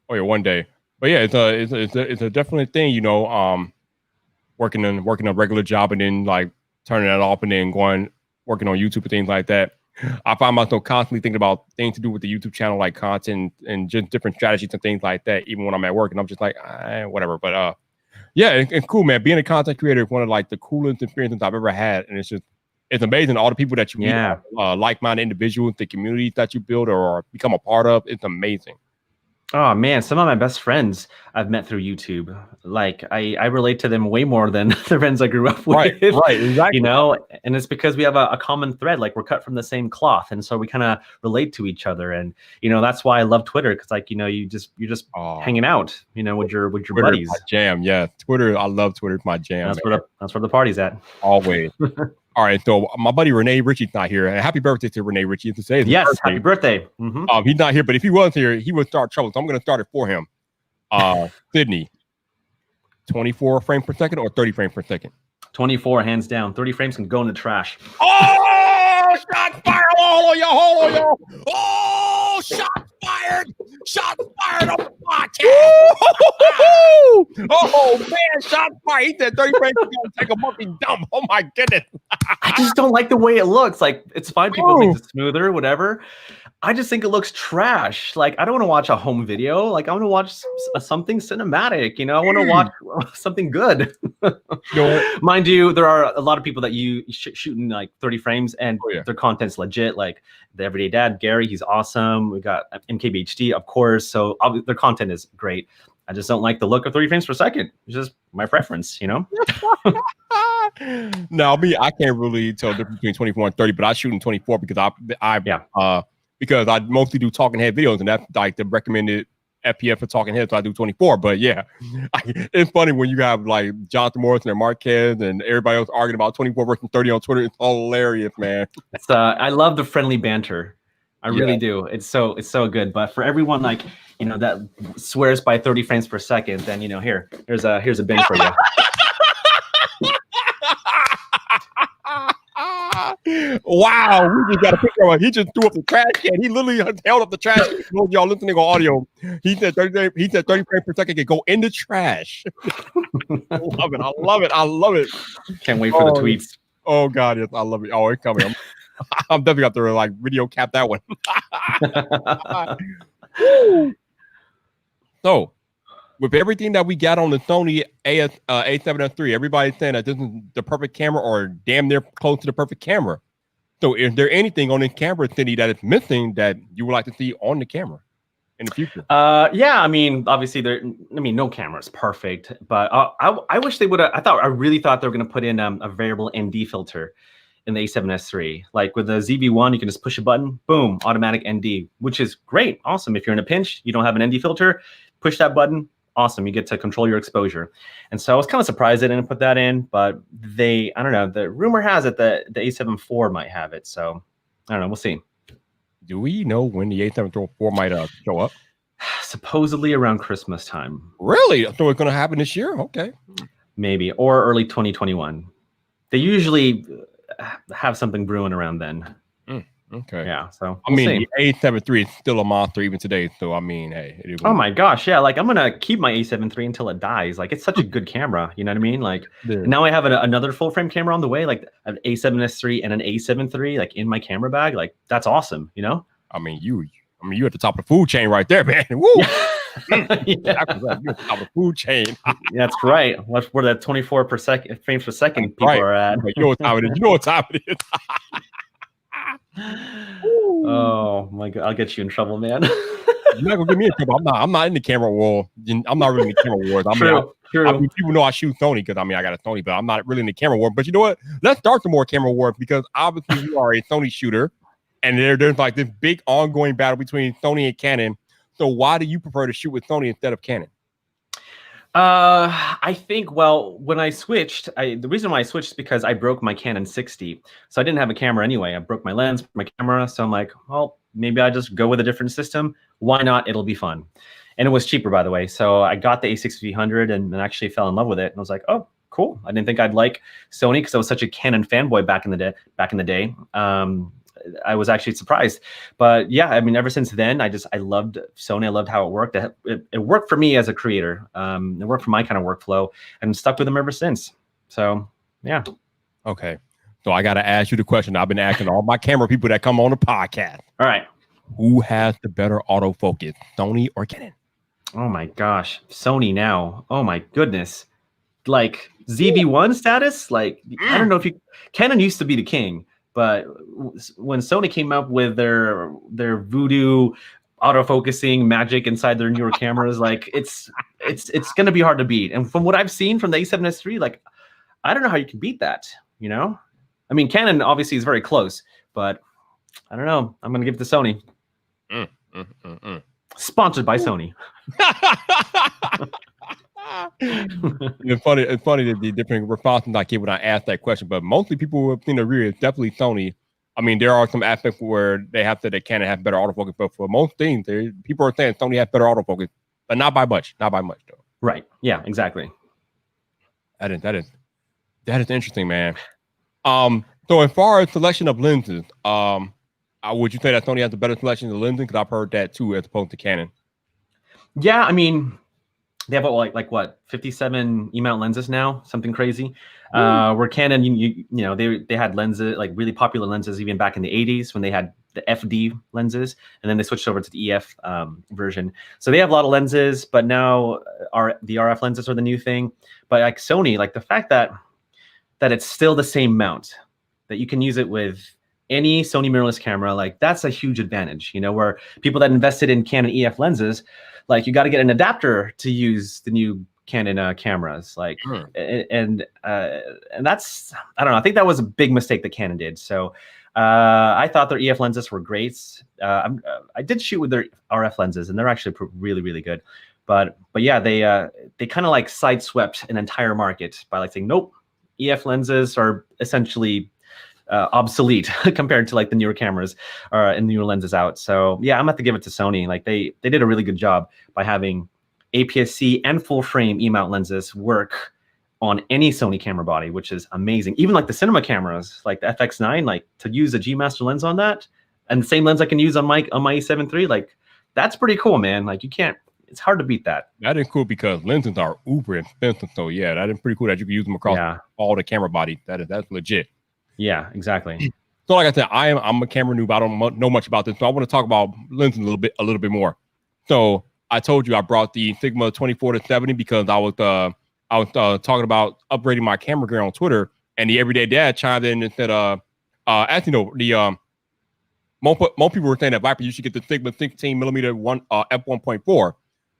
Oh yeah, one day. But yeah, it's a definite thing, working a regular job and then like turning that off and then working on YouTube and things like that. I find myself constantly thinking about things to do with the YouTube channel, like content and just different strategies and things like that, even when I'm at work, and I'm just like, whatever. But yeah, it's cool, man. Being a content creator is one of like the coolest experiences I've ever had, and it's amazing, all the people that you meet, like-minded individuals, the communities that you build or become a part of. It's amazing.
Oh man, some of my best friends I've met through YouTube. Like I relate to them way more than the friends I grew up with.
Right, exactly.
And it's because we have a common thread. Like we're cut from the same cloth, and so we kind of relate to each other. And that's why I love Twitter, because like you're just hanging out, with your buddies.
My jam, yeah. Twitter, I love Twitter. It's my jam.
That's where the party's at.
Always. All right, so my buddy Renee Ritchie's not here. And happy birthday to Renee Ritchie.
Yes, happy birthday. Mm-hmm.
He's not here, but if he was here, he would start trouble. So I'm going to start it for him. Sidney, 24 frames per second or 30 frames per second?
24, hands down. 30 frames can go in the trash.
Oh, shot fired! Hold on, y'all. Oh, shot fired! Shot fired on the podcast! Oh, man, shot fired. He said 30 frames is going to take a monkey dump. Oh, my goodness.
I just don't like the way it looks. Like, it's fine. People think it's smoother, whatever. I just think it looks trash. Like, I don't want to watch a home video. Like, I want to watch something cinematic. I want to watch something good. Mind you, there are a lot of people that shooting like 30 frames, and their content's legit. Like the Everyday Dad, Gary, he's awesome. We got MKBHD, of course. So their content is great. I just don't like the look of 30 frames per second. It's just my preference,
No, I can't really tell the difference between 24 and 30, but I shoot in 24 because because I mostly do talking head videos, and that's like the recommended FPF for talking head, so I do 24. But yeah, it's funny when you have like Jonathan Morrison and Marquez and everybody else arguing about 24 versus 30 on Twitter. It's hilarious, man. I love the friendly banter. I really do. It's so good. But for everyone like that swears by 30 frames per second, then here's a bin for you. Wow, we just got a picture of him. He just threw up the trash can. He literally held up the trash can. Y'all listening on audio. He said 30 frames per second can go in the trash. I love it. Can't wait for the tweets. Oh God, yes, I love it. Oh, it's coming. I'm definitely got to like video cap that one. So with everything that we got on the Sony A7S III, everybody's saying that this is the perfect camera or damn near close to the perfect camera. So is there anything on this camera, Sidney, that is missing that you would like to see on the camera in the future?
Yeah, I mean, obviously no camera is perfect, but I wish they would have. I really thought they were going to put in a variable ND filter in the A7S III. Like with the ZV-1, you can just push a button, boom, automatic ND, which is great, awesome. If you're in a pinch, you don't have an ND filter, push that button, awesome. You get to control your exposure. And so I was kind of surprised they didn't put that in, but I don't know. The rumor has it that the A7 IV might have it. So I don't know. We'll see.
Do we know when the A7 IV might show up?
Supposedly around Christmas time.
Really? So it's going to happen this year? Okay.
Maybe, or early 2021. They usually have something brewing around then.
Okay.
Yeah. So
I mean, the A7 III is still a monster even today. So I mean, hey.
Oh my gosh, yeah. Like I'm gonna keep my A7 III until it dies. Like it's such a good camera. You know what I mean? Like now I have another full frame camera on the way. Like an A7S III and an A7 III, like in my camera bag. Like that's awesome. You know?
I mean, you at the top of the food chain right there, man. Woo! You're at the top of the food chain.
That's right. That's where that 24 frames per second people are at.
You know what time it is. You know what time it is.
Oh my god, I'll get you in trouble, man.
You're not gonna get me in trouble. I'm not in the camera war. I'm not really in the camera wars.
True.
I mean, people know I shoot Sony because I got a Sony, but I'm not really in the camera war. But you know what? Let's start some more camera wars because obviously you are a Sony shooter, and there's like this big ongoing battle between Sony and Canon. So why do you prefer to shoot with Sony instead of Canon?
I think, well, when I switched, the reason why I switched is because I broke my Canon 60. So I didn't have a camera anyway. I broke my lens, my camera. So I'm like, well, maybe I just go with a different system. Why not? It'll be fun. And it was cheaper, by the way. So I got the A6300 and actually fell in love with it. And I was like, oh, cool. I didn't think I'd like Sony because I was such a Canon fanboy back in the day. I was actually surprised, but yeah, I mean, ever since then, I loved Sony. I loved how it worked. It worked for me as a creator. It worked for my kind of workflow, and stuck with them ever since. So yeah.
Okay, so I got to ask you the question I've been asking all my camera people that come on the podcast.
All right,
who has the better autofocus, Sony or Canon?
Oh my gosh, Sony now. Oh my goodness, like ZV-1 status. Like I don't know if Canon used to be the king. But when Sony came up with their voodoo autofocusing magic inside their newer cameras, like it's gonna be hard to beat. And from what I've seen from the A7S III, like I don't know how you can beat that. You know, I mean, Canon obviously is very close, but I don't know. I'm gonna give it to Sony. Sponsored by Sony.
It's funny that the different responses I get when I ask that question, but mostly people who have seen the rear is definitely Sony. I mean, there are some aspects where they Canon have better autofocus, but for most things, people are saying Sony has better autofocus, but not by much though.
Right? Yeah, exactly.
That is interesting, man. So as far as selection of lenses, would you say that Sony has a better selection of lenses? Because I've heard that too, as opposed to Canon.
Yeah, I mean, they have like what 57 E-mount lenses now, something crazy. Where Canon, you know, they had lenses, like really popular lenses even back in the 80s when they had the FD lenses, and then they switched over to the EF version. So they have a lot of lenses, but now the RF lenses are the new thing. But like Sony, like the fact that it's still the same mount, that you can use it with any Sony mirrorless camera, like that's a huge advantage, you know, where people that invested in Canon EF lenses, like you got to get an adapter to use the new Canon cameras, like, and that's, I don't know. I think that was a big mistake that Canon did. So I thought their EF lenses were great. I did shoot with their RF lenses, and they're actually really, really good. But yeah, they kind of like sideswept an entire market by like saying, nope, EF lenses are essentially obsolete compared to like the newer cameras and newer lenses out. So yeah, I'm gonna have to give it to Sony. Like they did a really good job by having APS-C and full frame E-mount lenses work on any Sony camera body, which is amazing. Even like the cinema cameras, like the FX9, like to use a G Master lens on that, and the same lens I can use on my A7 III, like that's pretty cool, man. Like you can't. It's hard to beat that.
That is cool because lenses are uber expensive. So yeah, that is pretty cool that you can use them across all the camera bodies. That's legit.
Yeah, exactly.
So like I said, I'm a camera noob. I don't know much about this, so I want to talk about lenses a little bit more. So I told you I brought the Sigma 24-70 because I was talking about upgrading my camera gear on Twitter, and the Everyday Dad chimed in and said, actually no, the most people were saying that Viper, you should get the Sigma 16mm f1.4,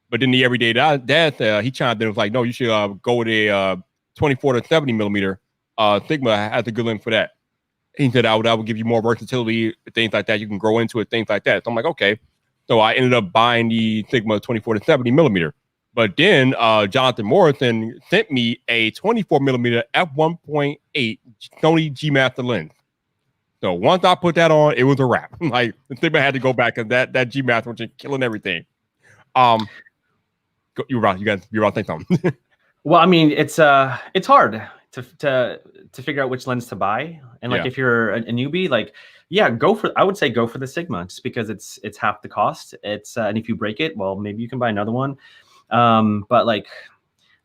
but then the Everyday Dad he chimed in and was like, no, you should go with a 24-70mm. Sigma has a good lens for that. He said that would give you more versatility, things like that. You can grow into it, things like that. So I'm like, okay. So I ended up buying the Sigma 24-70mm. But then Jonathan Morrison sent me a 24mm f1.8 Sony G Master lens. So once I put that on, it was a wrap. Like the Sigma had to go back because that G Master was just killing everything. You're about to say something.
Well, I mean, it's hard to figure out which lens to buy, and like if you're a newbie, like I would say go for the Sigma, just because it's half the cost. It's and if you break it, well, maybe you can buy another one. But like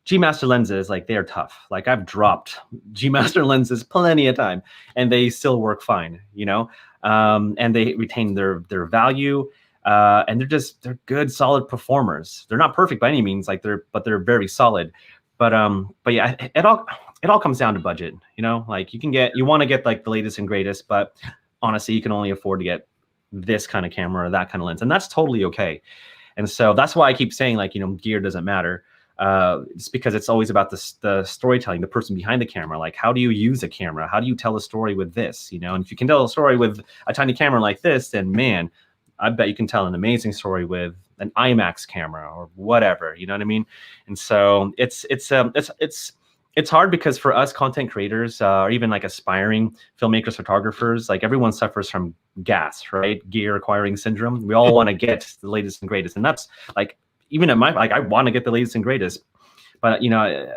G Master lenses, like they are tough. Like I've dropped G Master lenses plenty of time, and they still work fine, you know. And they retain their value. And they're good, solid performers. They're not perfect by any means, but they're very solid. But yeah, it all comes down to budget, you know. Like you want to get like the latest and greatest, but honestly, you can only afford to get this kind of camera or that kind of lens, and that's totally okay. And so that's why I keep saying, like, you know, gear doesn't matter. It's because it's always about the storytelling, the person behind the camera. Like, how do you use a camera? How do you tell a story with this? You know, and if you can tell a story with a tiny camera like this, then man, I bet you can tell an amazing story with an IMAX camera or whatever. You know what I mean? And so it's hard because for us content creators, or even like aspiring filmmakers, photographers, like everyone suffers from GAS, right? Gear acquiring syndrome. We all want to get the latest and greatest, and that's like even at I want to get the latest and greatest, but you know,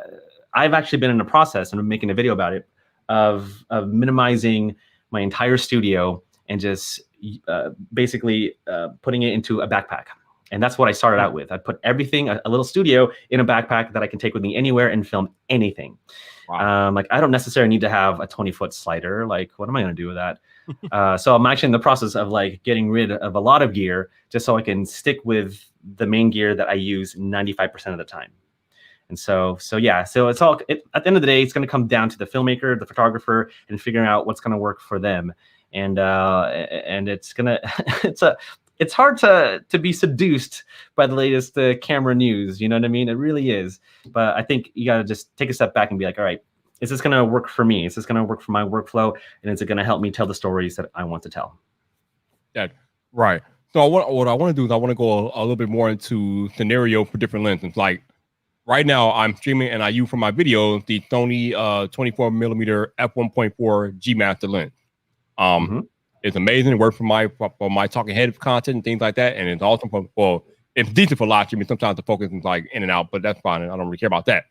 I've actually been in a process, and I'm making a video about it, of minimizing my entire studio and just basically putting it into a backpack. And that's what I started out with. I put everything, a little studio, in a backpack that I can take with me anywhere and film anything. Wow. Like I don't necessarily need to have a 20-foot slider. Like, what am I going to do with that? So I'm actually in the process of like getting rid of a lot of gear just so I can stick with the main gear that I use 95% of the time. And so yeah, so at the end of the day, it's going to come down to the filmmaker, the photographer, and figuring out what's going to work for them. And it's gonna it's hard to be seduced by the latest camera news. You know what I mean? It really is. But I think you got to just take a step back and be like, all right, is this going to work for me? Is this going to work for my workflow? And is it going to help me tell the stories that I want to tell?
Yeah, right. So what I want to do is I want to go a little bit more into scenario for different lenses. Like right now I'm streaming and I use for my videos the Sony 24mm f1.4 G Master lens. It's amazing. It works for my talking head content and things like that. And it's awesome it's decent for live streaming. Sometimes the focus is like in and out, but that's fine. And I don't really care about that.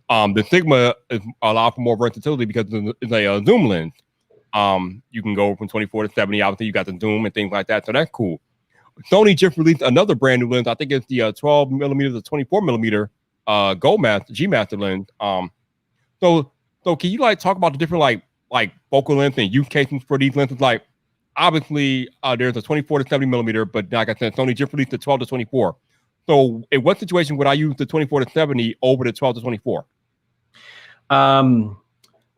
The Sigma is allowed for more versatility because it's a zoom lens. You can go from 24-70. Obviously, you got the zoom and things like that. So that's cool. Sony just released another brand new lens. I think it's the 12mm to 24mm Gold Master G Master lens. So can you like talk about the different like focal length and use cases for these lenses? Like obviously there's a 24-70mm, but like I said, Sony just released the 12-24. So in what situation would I use the 24-70 over the 12-24?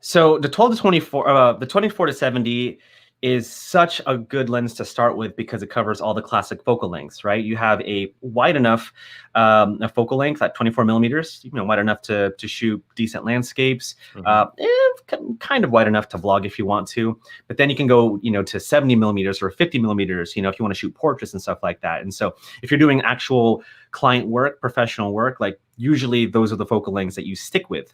So the 12-24, the 24-70 is such a good lens to start with because it covers all the classic focal lengths, right? You have a wide enough a focal length at 24mm, you know, wide enough to shoot decent landscapes, kind of wide enough to vlog if you want to. But then you can go, you know, to 70mm or 50mm, you know, if you want to shoot portraits and stuff like that. And so if you're doing actual client work, professional work, like usually those are the focal lengths that you stick with.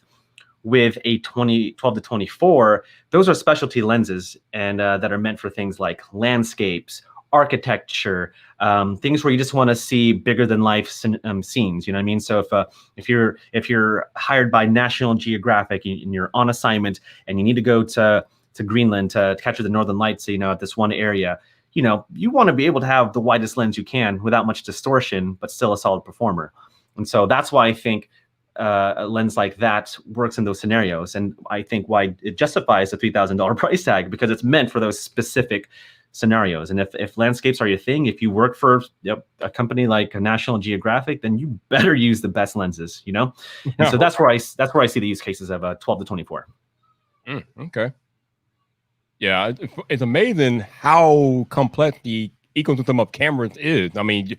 With a 12-24, those are specialty lenses and that are meant for things like landscapes, architecture, things where you just want to see bigger than life scenes. You know what I mean? So if you're hired by National Geographic and you're on assignment and you need to go to Greenland to capture the northern lights, you know, at this one area, you know, you want to be able to have the widest lens you can without much distortion, but still a solid performer. And so that's why I think a lens like that works in those scenarios, and I think why it justifies the $3,000 price tag, because it's meant for those specific scenarios. And if landscapes are your thing, if you work for a company like a National Geographic, then you better use the best lenses, you know? And so that's where I see the use cases of 12 to 24.
Okay. Yeah, it's amazing how complex the ecosystem of cameras is. I mean,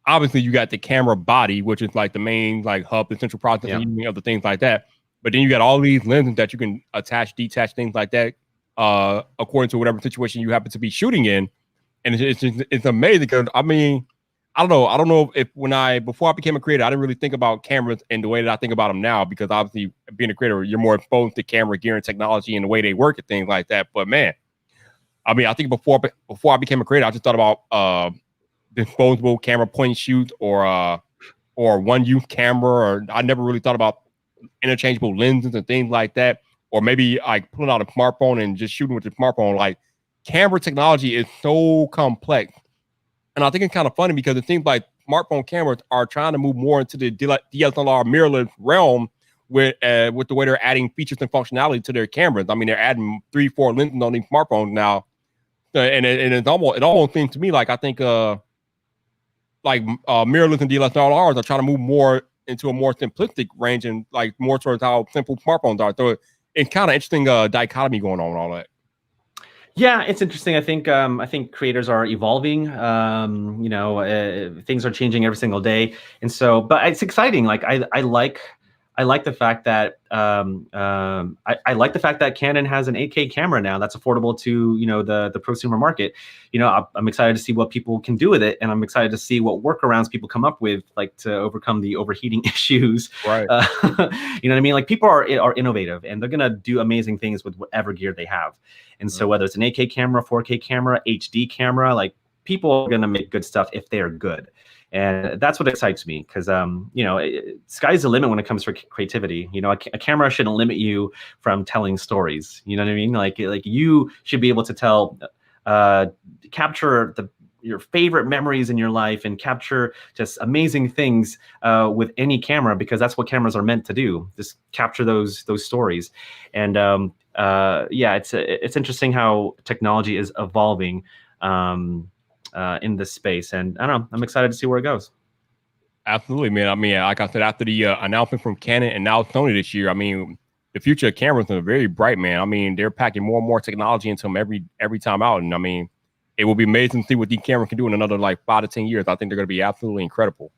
obviously you got the camera body, which is like the main like hub, the central processing of the things like that. But then you got all these lenses that you can attach, detach, things like that, according to whatever situation you happen to be shooting in. And it's amazing because I mean, I don't know if before I became a creator, I didn't really think about cameras in the way that I think about them now, because obviously being a creator, you're more exposed to camera gear and technology and the way they work and things like that. But man, I mean, I think before I became a creator, I just thought about disposable camera point and shoot or one use camera, or I never really thought about interchangeable lenses and things like that, or maybe like pulling out a smartphone and just shooting with the smartphone. Like, camera technology is so complex. And I think it's kind of funny because it seems like smartphone cameras are trying to move more into the DSLR mirrorless realm with the way they're adding features and functionality to their cameras. I mean, they're adding 3-4 lenses on these smartphones now, and it almost seems to me like I think mirrorless and DSLRs are trying to move more into a more simplistic range and like more towards how simple smartphones are. So it's kind of interesting dichotomy going on with all that.
Yeah, it's interesting. I think creators are evolving. Things are changing every single day, and so, but it's exciting. Like I like the fact that I like the fact that Canon has an 8K camera now that's affordable to the prosumer market. I'm excited to see what people can do with it, and I'm excited to see what workarounds people come up with, like to overcome the overheating issues.
Right.
You know what I mean? Like, people are innovative, and they're gonna do amazing things with whatever gear they have. And so whether it's an 8K camera, 4K camera, HD camera, like, people are gonna make good stuff if they are good. And that's what excites me, because sky's the limit when it comes to creativity. A camera shouldn't limit you from telling stories. You know what I mean? Like you should be able to capture your favorite memories in your life and capture just amazing things with any camera, because that's what cameras are meant to do. Just capture those stories. And it's interesting how technology is evolving in this space, and I don't know, I'm excited to see where it goes.
Absolutely, man. I mean, like I said, after the announcement from Canon and now Sony this year, I mean, the future of cameras is very bright, man. I mean, they're packing more and more technology into them every time out, and I mean, it will be amazing to see what these cameras can do in another like 5 to 10 years. I think they're going to be absolutely incredible.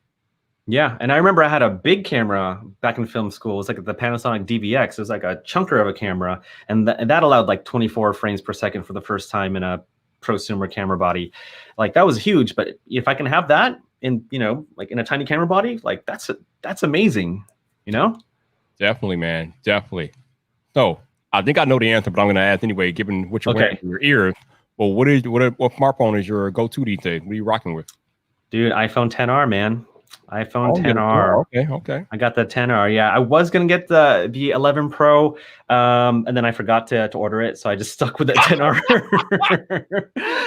Yeah, and I remember I had a big camera back in film school. It was like the Panasonic DVX. It was like a chunker of a camera, and that allowed like 24 frames per second for the first time in a prosumer camera body. Like, that was huge. But if I can have that in like in a tiny camera body, like that's amazing.
Definitely, man. Definitely. So I think I know the answer, but I'm going to ask anyway, given what you're wearing in your ears. Well, what smartphone is your go-to these days? What are you rocking with?
Dude, iPhone XR, man. iPhone XR.
Okay.
I got the XR. Yeah, I was gonna get the 11 Pro, and then I forgot to order it, so I just stuck with the XR.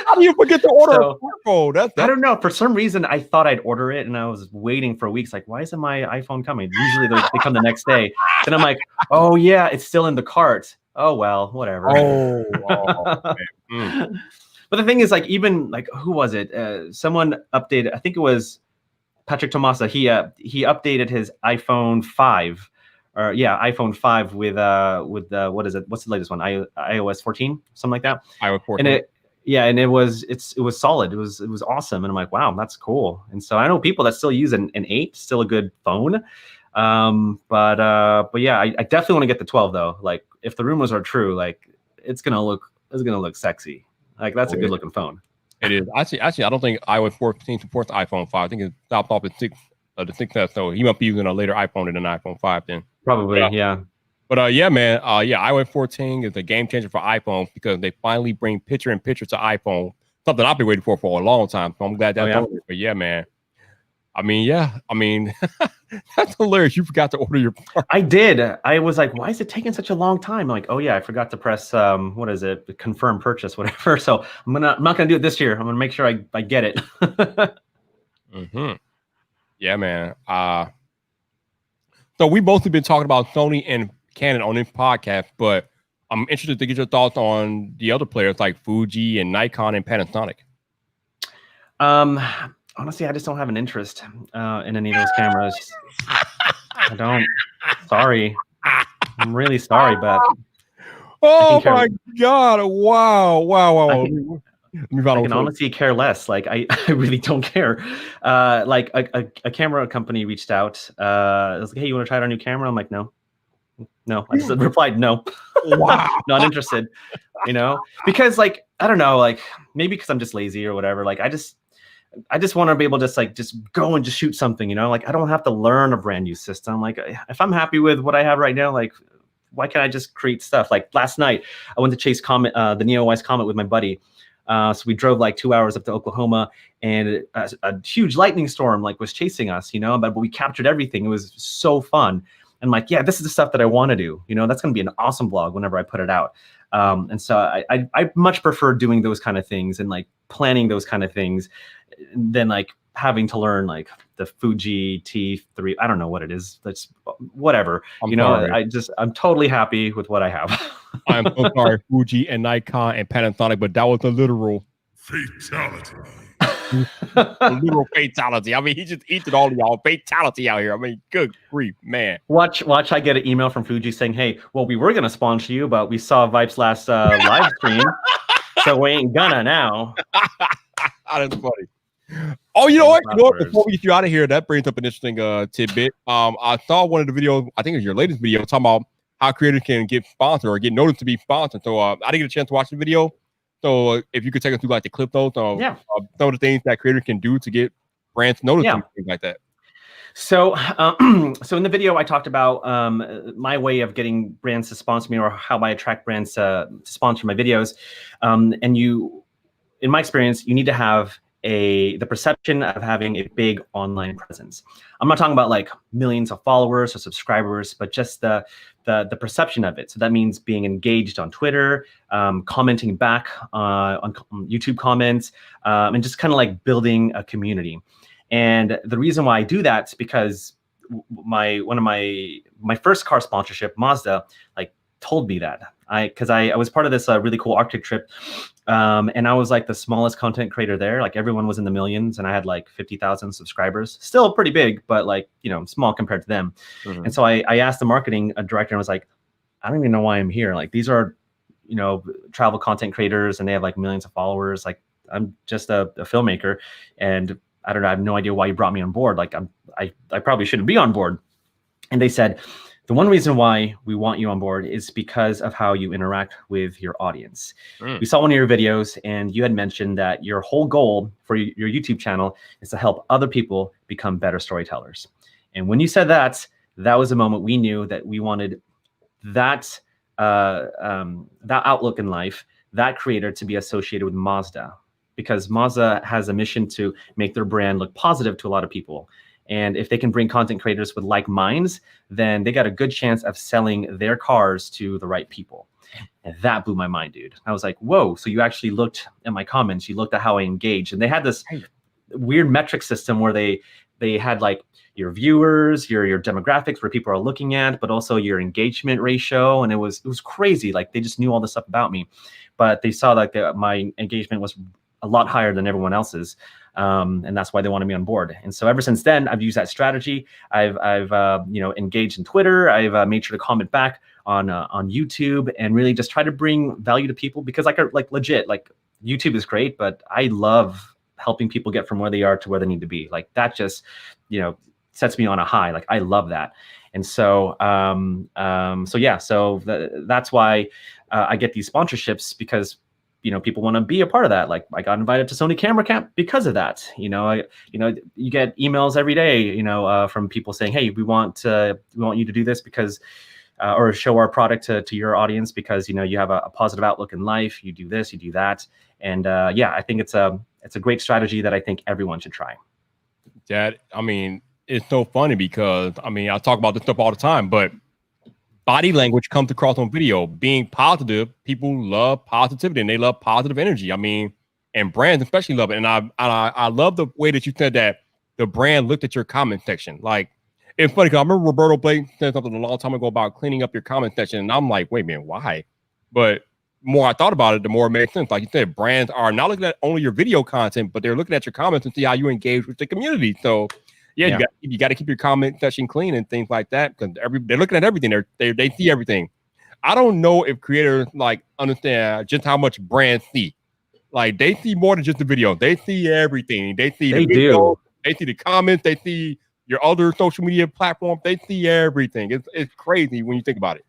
How do you forget to order a smartphone? That's
I don't know. For some reason, I thought I'd order it, and I was waiting for weeks. Like, why isn't my iPhone coming? Usually they come the next day. Then I'm like, oh yeah, it's still in the cart. Oh well, whatever. But the thing is, like, even like, who was it? Someone updated. I think it was Patrick Tomasa. He updated his iPhone 5, iPhone 5 with what is it? What's the latest one? iOS 14, something like that.
iOS 14.
And it was solid. It was awesome. And I'm like, wow, that's cool. And so I know people that still use an 8, still a good phone. But yeah, I definitely want to get the 12 though. Like, if the rumors are true, like, it's gonna look sexy. Like, that's a good looking phone.
It is. Actually, I don't think iOS 14 supports iPhone 5. I think it stopped off at the 6S. So he must be using a later iPhone than an iPhone 5 then.
Probably, yeah.
But yeah, man. iOS 14 is a game changer for iPhone because they finally bring picture-in-picture to iPhone. Something I've been waiting for a long time. So I'm glad that's over. But yeah, man. I mean, that's hilarious. You forgot to order your part.
I did. I was like, why is it taking such a long time? I'm like, oh yeah, I forgot to press what is it? Confirm purchase, whatever. So I'm not gonna do it this year. I'm gonna make sure I get it.
Yeah, man. So we both have been talking about Sony and Canon on this podcast, but I'm interested to get your thoughts on the other players like Fuji and Nikon and Panasonic.
Honestly, I just don't have an interest in any of those cameras. I don't. Sorry. I'm really sorry, but
oh my God. Wow.
I can honestly care less. Like I really don't care. Like a camera company reached out. It was like, hey, you want to try out our new camera? I'm like, no. I just replied no.
Wow.
Not interested. You know, because like I don't know, like maybe because I'm just lazy or whatever. Like I just want to be able to just go and just shoot something. You know, like I don't have to learn a brand new system. Like if I'm happy with what I have right now, like why can't I just create stuff? Like last night, I went to chase the Neowise Comet with my buddy. So we drove like 2 hours up to Oklahoma, and a huge lightning storm like was chasing us, you know, but we captured everything. It was so fun. And like, yeah, this is the stuff that I want to do. You know, that's going to be an awesome vlog whenever I put it out. And so I much prefer doing those kind of things and like planning those kind of things than like having to learn like the Fuji T3. I don't know what it is. That's whatever. I'm totally happy with what I have.
I'm so sorry, Fuji and Nikon and Panasonic, but that was a literal
fatality.
A literal fatality. I mean, he just eaten all of y'all. Fatality out here. I mean, good grief, man.
Watch. I get an email from Fuji saying, "Hey, well, we were gonna sponsor you, but we saw Vyp's last live stream, so we ain't gonna now."
That's funny. Oh, you know what? Before we get you out of here, that brings up an interesting tidbit. I saw one of the videos. I think it was your latest video talking about how creators can get sponsored or get noticed to be sponsored. So I didn't get a chance to watch the video. So if you could take us through like the clip notes of some of the things that creators can do to get brands noticed and things like that.
So, so in the video, I talked about my way of getting brands to sponsor me, or how I attract brands to sponsor my videos. And in my experience, you need to have the perception of having a big online presence. I'm not talking about like millions of followers or subscribers, but just the perception of it. So that means being engaged on Twitter, commenting back on YouTube comments, and just kind of like building a community. And the reason why I do that is because one of my first car sponsorship, Mazda, like told me that. Because I was part of this really cool Arctic trip, and I was like the smallest content creator there. Like everyone was in the millions, and I had like 50,000 subscribers. Still pretty big, but like, you know, small compared to them. Mm-hmm. And so I asked the marketing director, and I was like, I don't even know why I'm here. Like these are, you know, travel content creators, and they have like millions of followers. Like I'm just a filmmaker, and I don't know. I have no idea why you brought me on board. Like I probably shouldn't be on board. And they said, the one reason why we want you on board is because of how you interact with your audience. We saw one of your videos, and you had mentioned that your whole goal for your YouTube channel is to help other people become better storytellers. And when you said that, that was a moment we knew that we wanted that outlook in life, that creator, to be associated with Mazda, because Mazda has a mission to make their brand look positive to a lot of people. And if they can bring content creators with like minds, then they got a good chance of selling their cars to the right people. And that blew my mind, dude. I was like, whoa, so you actually looked at my comments, you looked at how I engaged. And they had this weird metric system where they had like your viewers, your demographics, where people are looking at, but also your engagement ratio. And it was crazy. Like they just knew all this stuff about me, but they saw like my engagement was a lot higher than everyone else's. And that's why they wanted me on board. And so ever since then, I've used that strategy. I've engaged in Twitter. I've made sure to comment back on YouTube, and really just try to bring value to people, because like legit, like YouTube is great, but I love helping people get from where they are to where they need to be. Like that just, you know, sets me on a high. Like I love that. And so, that's why I get these sponsorships, because you know, people want to be a part of that. Like I got invited to Sony Camera Camp because of that. You know, you get emails every day, you know, from people saying, hey, we want you to do this because, or show our product to your audience because, you know, you have a positive outlook in life. You do this, you do that. And I think it's a great strategy that I think everyone should try.
Dad, I mean, it's so funny because, I mean, I talk about this stuff all the time, but body language comes across on video. Being positive, people love positivity and they love positive energy. I mean, and brands especially love it. And I love the way that you said that the brand looked at your comment section. Like, it's funny because I remember Roberto Blake said something a long time ago about cleaning up your comment section, and I'm like, wait a minute, why? But the more I thought about it, the more it made sense. Like you said, brands are not looking at only your video content, but they're looking at your comments and see how you engage with the community. So yeah. you got to keep your comment section clean and things like that, because they're looking at everything. They see everything. I don't know if creators like understand just how much brands see. Like they see more than just the video. They see everything. They see the video. They see the comments. They see your other social media platforms. They see everything. It's crazy when you think about it.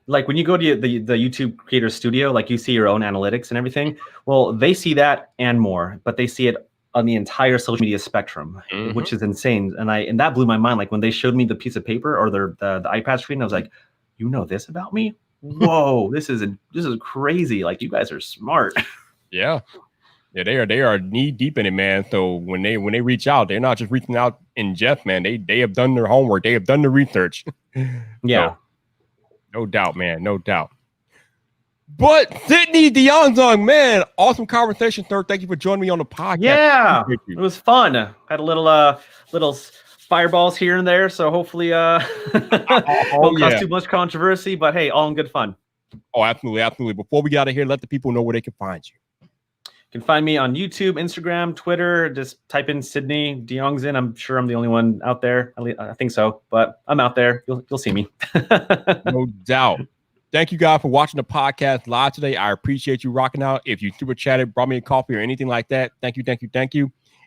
Like when you go to the YouTube Creator Studio, like you see your own analytics and everything. Well, they see that and more, but they see it on the entire social media spectrum, which is insane. And that blew my mind. Like when they showed me the piece of paper or the iPad screen, I was like, you know this about me? Whoa, this is crazy. Like you guys are smart.
Yeah, they are knee deep in it, man. So when they reach out, they're not just reaching out in jest, man. They have done their homework. They have done the research.
Yeah.
So, no doubt, man. No doubt. But Sidney Diongzon, man, awesome conversation, sir. Thank you for joining me on the podcast.
Yeah, it was fun. Had a little fireballs here and there, so hopefully won't cause too much controversy. But hey, all in good fun.
Oh, absolutely, absolutely. Before we get out of here, let the people know where they can find you.
You can find me on YouTube, Instagram, Twitter. Just type in Sidney Diongzon. I'm sure I'm the only one out there. I think so, but I'm out there. You'll see me.
No doubt. Thank you guys for watching the podcast live today. I appreciate you rocking out. If you super chatted, brought me a coffee or anything like that, thank you.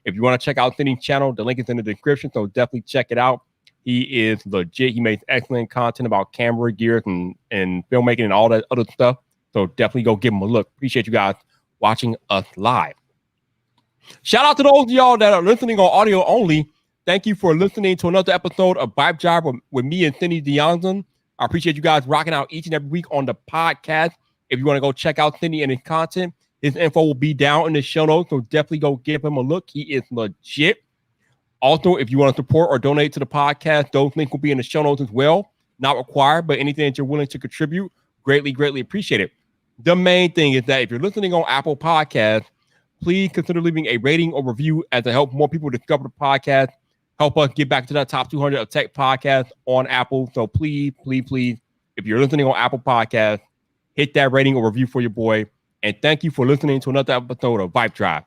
If you want to check out Sidney's channel, the link is in the description, so definitely check it out. He is legit. He makes excellent content about camera gears and filmmaking and all that other stuff. So definitely go give him a look. Appreciate you guys watching us live. Shout out to those of y'all that are listening on audio only. Thank you for listening to another episode of VypDrive with me and Sidney Diongzon. I appreciate you guys rocking out each and every week on the podcast. If you want to go check out Sidney and his content, his info will be down in the show notes, so definitely go give him a look. He is legit. Also, if you want to support or donate to the podcast, those links will be in the show notes as well. Not required, but anything that you're willing to contribute, greatly appreciate it. The main thing is that if you're listening on Apple Podcasts, please consider leaving a rating or review as to help more people discover the podcast. Help us get back to that top 200 of tech podcasts on Apple. So please, if you're listening on Apple Podcasts, hit that rating or review for your boy. And thank you for listening to another episode of VypDrive.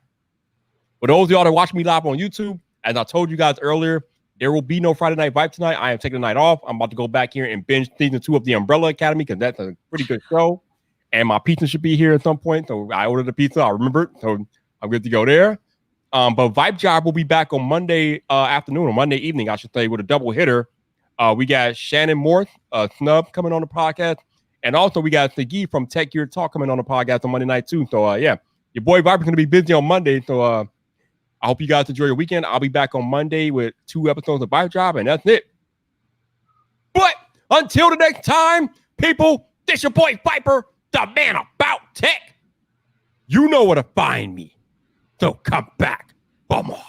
For those of y'all that watch me live on YouTube, as I told you guys earlier, there will be no Friday Night Vibe tonight. I am taking the night off. I'm about to go back here and binge season 2 of The Umbrella Academy because that's a pretty good show. And my pizza should be here at some point. So I ordered the pizza. I remember it. So I'm good to go there. But VypDrive will be back on Monday afternoon or Monday evening, I should say, with a double hitter. We got Shannon Morse, Snub, coming on the podcast. And also we got Sagi from Tech Gear Talk coming on the podcast on Monday night too. So yeah, your boy Viper's going to be busy on Monday. So I hope you guys enjoy your weekend. I'll be back on Monday with 2 episodes of VypDrive, and that's it. But until the next time, people, this your boy Viper, the man about tech. You know where to find me. So come back. Vamos.